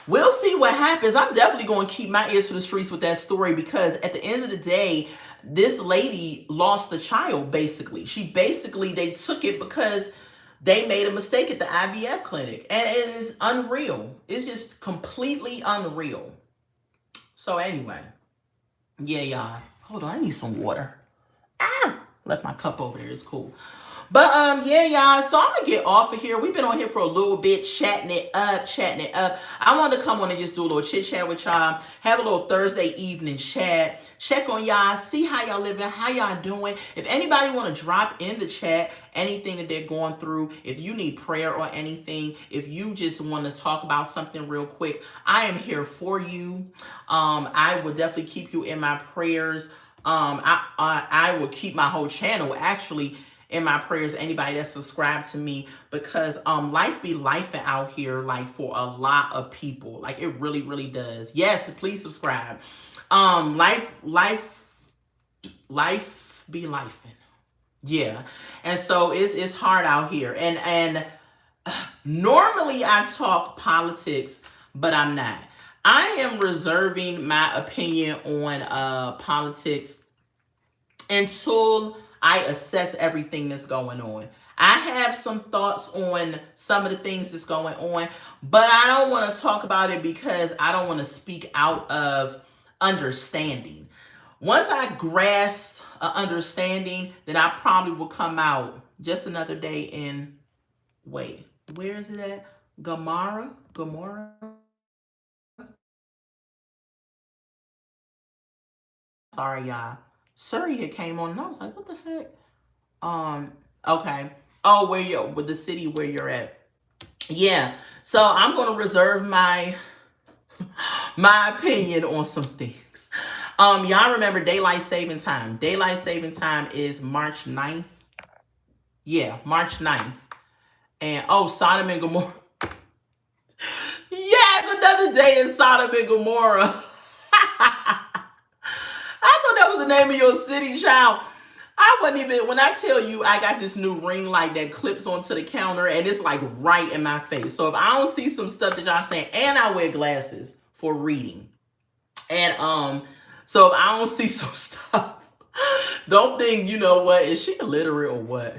we'll see what happens. I'm definitely going to keep my ears to the streets with that story, because at the end of the day, this lady lost the child, basically. They took it because they made a mistake at the IVF clinic. And it is unreal. It's just completely unreal. So anyway, yeah, y'all. Hold on, I need some water. Left my cup over there. It's cool. But yeah, y'all. So I'm gonna get off of here. We've been on here for a little bit, chatting it up. I wanted to come on and just do a little chit chat with y'all. Have a little Thursday evening chat. Check on y'all. See how y'all living. How y'all doing. If anybody want to drop in the chat anything that they're going through, if you need prayer or anything, if you just want to talk about something real quick, I am here for you. I will definitely keep you in my prayers. I will keep my whole channel actually in my prayers, anybody that's subscribed to me, because life be lifing out here, like, for a lot of people. Like, it really, really does. Yes, please subscribe. Life be lifing. Yeah. And so it's hard out here. And normally I talk politics, but I'm not. I am reserving my opinion on politics until I assess everything that's going on. I have some thoughts on some of the things that's going on, but I don't want to talk about it because I don't want to speak out of understanding. Once I grasp understanding, then I probably will come out just another day in, wait, where is it at? Gomorrah? Sorry, y'all. Surrey had came on and I was like, what the heck? Okay. Oh, with the city where you're at. Yeah. So I'm going to reserve my opinion on some things. Y'all remember daylight saving time. Daylight saving time is March 9th. Yeah, March 9th. And Sodom and Gomorrah. Yeah, it's another day in Sodom and Gomorrah. I thought that was the name of your city, child. I wasn't even, when I tell you I got this new ring light that clips onto the counter and it's like right in my face. So if I don't see some stuff that y'all saying, and I wear glasses for reading. And so if I don't see some stuff, don't think, you know what, is she illiterate or what?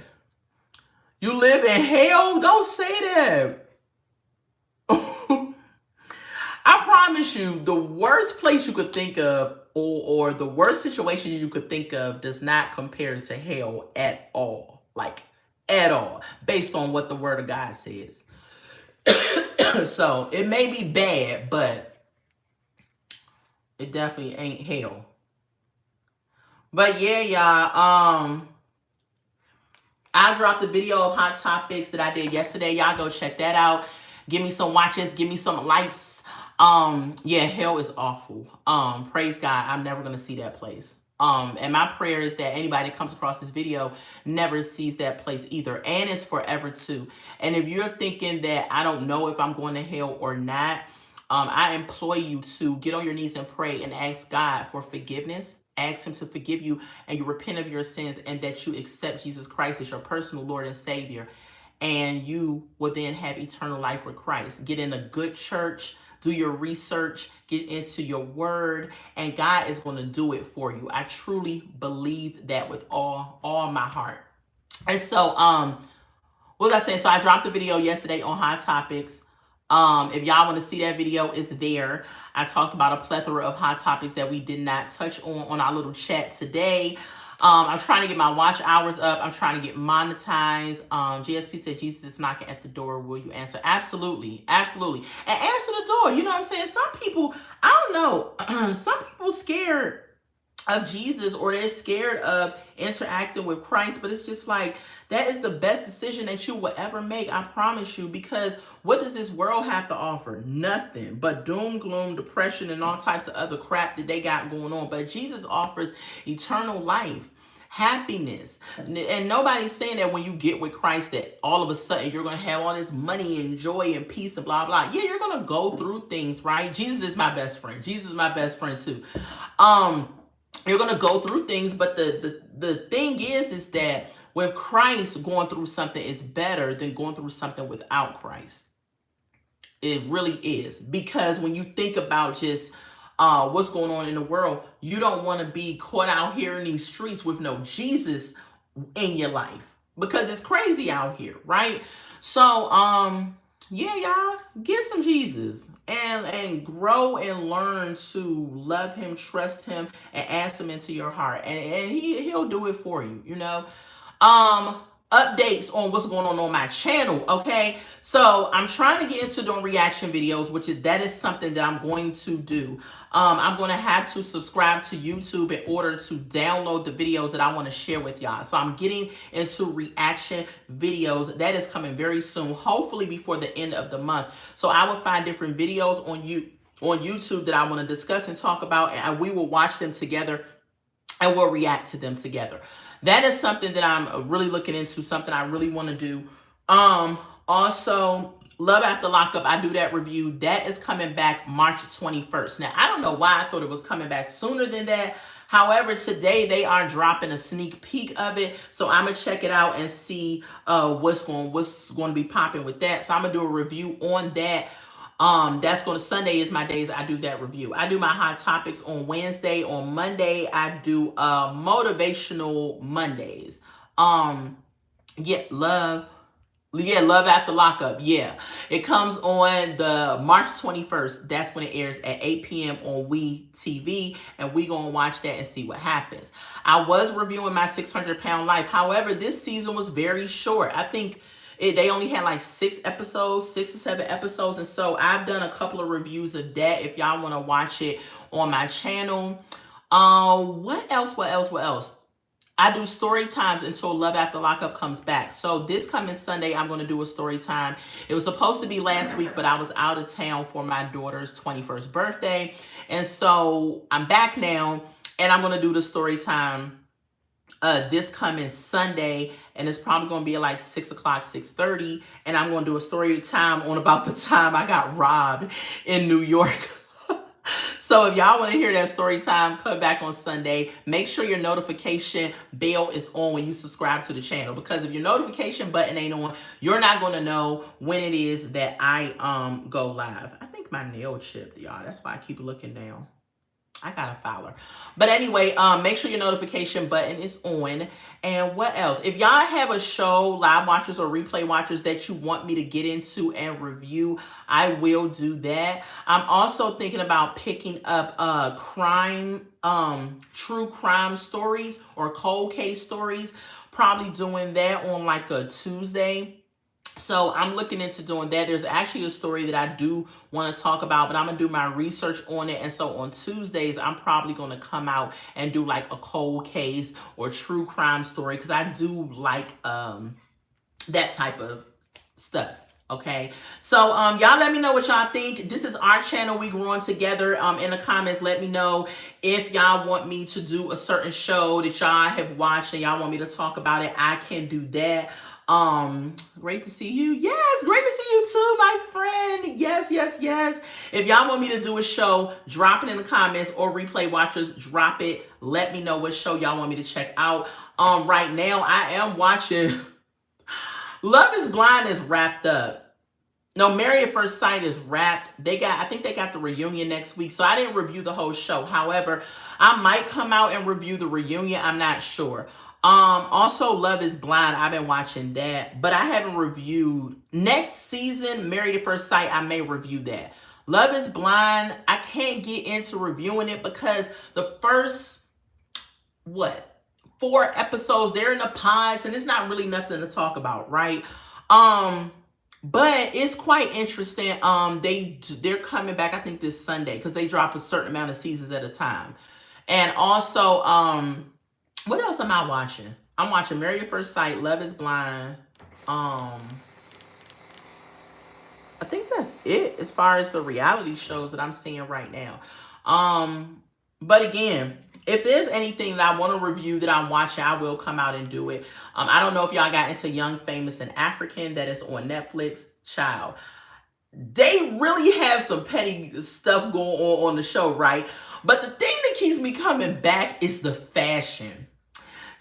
You live in hell? Don't say that. I promise you, the worst place you could think of, or the worst situation you could think of, does not compare to hell at all. Like, at all. Based on what the word of God says. So, it may be bad, but it definitely ain't hell. But yeah, y'all, I dropped a video of Hot Topics that I did yesterday. Y'all go check that out. Give me some watches. Give me some likes. Yeah, hell is awful. Praise God. I'm never going to see that place. And my prayer is that anybody that comes across this video never sees that place either. And it's forever too. And if you're thinking that I don't know if I'm going to hell or not, I implore you to get on your knees and pray and ask God for forgiveness. Ask him to forgive you and you repent of your sins and that you accept Jesus Christ as your personal Lord and Savior. And you will then have eternal life with Christ. Get in a good church. Do your research, get into your word, and God is going to do it for you. I truly believe that with all my heart. And so, what was I saying? So I dropped a video yesterday on Hot Topics. If y'all want to see that video, it's there. I talked about a plethora of hot topics that we did not touch on our little chat today. I'm trying to get my watch hours up. I'm trying to get monetized. GSP said, Jesus is knocking at the door. Will you answer? Absolutely. Absolutely. And answer the door. You know what I'm saying? Some people, I don't know. Some people scared of Jesus, or they're scared of interacting with Christ, but it's just like, that is the best decision that you will ever make, I promise you, because what does this world have to offer? Nothing but doom, gloom, depression, and all types of other crap that they got going on. But Jesus offers eternal life, happiness, and nobody's saying that when you get with Christ that all of a sudden you're going to have all this money and joy and peace and blah blah. Yeah, you're going to go through things, right? Jesus is my best friend. Jesus is my best friend too. You're going to go through things, but the thing is that with Christ, going through something is better than going through something without Christ. It really is. Because when you think about just what's going on in the world, you don't want to be caught out here in these streets with no Jesus in your life. Because it's crazy out here, right? So, yeah, y'all, get some Jesus and grow and learn to love him, trust him, and ask him into your heart. And he'll do it for you, you know. Updates on what's going on my channel, okay? So I'm trying to get into doing reaction videos, that is something that I'm going to do. I'm going to have to subscribe to YouTube in order to download the videos that I want to share with y'all. So I'm getting into reaction videos. That is coming very soon, hopefully before the end of the month. So I will find different videos on YouTube that I want to discuss and talk about, and we will watch them together and we'll react to them together. That is something that I'm really looking into, something I really want to do. Also, Love After Lockup, I do that review. That is coming back March 21st. Now, I don't know why I thought it was coming back sooner than that. However, today they are dropping a sneak peek of it. So I'm going to check it out and see what's going to be popping with that. So I'm going to do a review on that. That's going to, Sunday is my days I do that review. I do my Hot Topics on Wednesday. On Monday, I do Motivational Mondays. Love After Lockup. Yeah. It comes on the March 21st. That's when it airs at 8 p.m. on WeTV. And we going to watch that and see what happens. I was reviewing my 600-pound life. However, this season was very short. I think they only had like 6 or 7 episodes. And so I've done a couple of reviews of that if y'all want to watch it on my channel. What else? I do story times until Love After Lockup comes back. So this coming Sunday, I'm going to do a story time. It was supposed to be last week, but I was out of town for my daughter's 21st birthday. And so I'm back now, and I'm going to do the story time this coming Sunday, and it's probably going to be at like 6 o'clock, 6:30, and I'm going to do a story time on about the time I got robbed in New York. So if y'all want to hear that story time, come back on Sunday. Make sure your notification bell is on when you subscribe to the channel, because if your notification button ain't on, you're not going to know when it is that I go live. I think my nail chipped, y'all. That's why I keep looking down. I got a fouler. But anyway, make sure your notification button is on. And what else? If y'all have a show, live watchers or replay watchers, that you want me to get into and review, I will do that. I'm also thinking about picking up true crime stories or cold case stories. Probably doing that on like a Tuesday. So I'm looking into doing that. There's actually a story that I do want to talk about, but I'm going to do my research on it. And so on Tuesdays, I'm probably going to come out and do like a cold case or true crime story, because I do like that type of stuff. Okay, so y'all let me know what y'all think. This is our channel. We growing together. In the comments, let me know if y'all want me to do a certain show that y'all have watched and y'all want me to talk about it. I can do that. Great to see you. Yes, great to see you too, my friend. Yes, yes, yes. If y'all want me to do a show, drop it in the comments, or replay watchers, drop it. Let me know what show y'all want me to check out. Right now I am watching Love is Blind is wrapped up. No, Married at First Sight is wrapped. I think they got the reunion next week, so I didn't review the whole show. However, I might come out and review the reunion. I'm not sure. Also Love is Blind, I've been watching that, but I haven't reviewed next season. Married at First Sight, I may review that. Love is Blind, I can't get into reviewing it because the first 4 episodes, they're in the pods and it's not really nothing to talk about, right? But it's quite interesting. They're coming back, I think, this Sunday, because they drop a certain amount of seasons at a time. And also what else am I watching? I'm watching Married at First Sight, Love is Blind. I think that's it as far as the reality shows that I'm seeing right now. But again, if there's anything that I want to review that I'm watching, I will come out and do it. I don't know if y'all got into Young, Famous, and African, that is on Netflix. Child, they really have some petty stuff going on the show, right? But the thing that keeps me coming back is the fashion.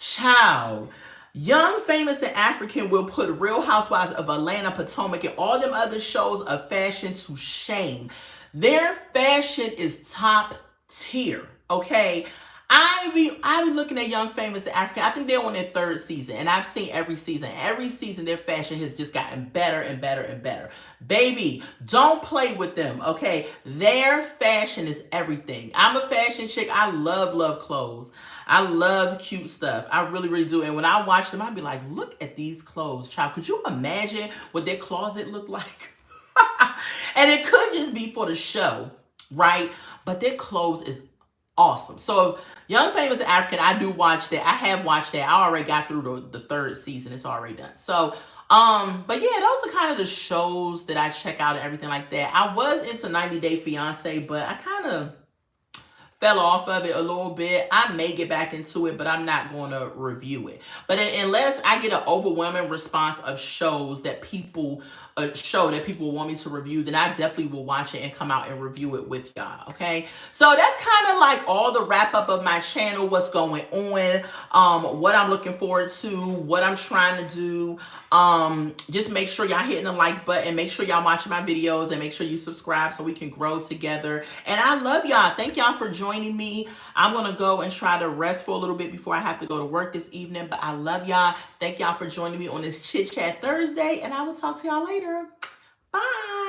Child, Young, Famous, and African will put Real Housewives of Atlanta, Potomac, and all them other shows of fashion to shame. Their fashion is top tier, okay? I be looking at Young, Famous, and African. I think they're on their 3rd season, and I've seen every season. Every season, their fashion has just gotten better and better and better. Baby, don't play with them, okay? Their fashion is everything. I'm a fashion chick. I love clothes. I love cute stuff. I really, really do. And when I watch them, I'd be like, look at these clothes, child. Could you imagine what their closet looked like? And it could just be for the show, right? But their clothes is awesome. So Young, Famous, African, I do watch that. I have watched that. I already got through the 3rd season. It's already done. So, but yeah, those are kind of the shows that I check out and everything like that. I was into 90 Day Fiance, but I kind of fell off of it a little bit. I may get back into it, but I'm not going to review it. But unless I get an overwhelming response of shows that people want me to review, then I definitely will watch it and come out and review it with y'all, okay? So that's kind of like all the wrap up of my channel, what's going on, what I'm looking forward to, what I'm trying to do. Just make sure y'all hitting the like button, make sure y'all watching my videos, and make sure you subscribe so we can grow together. And I love y'all. Thank y'all for joining me. I'm going to go and try to rest for a little bit before I have to go to work this evening, but I love y'all. Thank y'all for joining me on this Chit Chat Thursday, and I will talk to y'all later. Bye.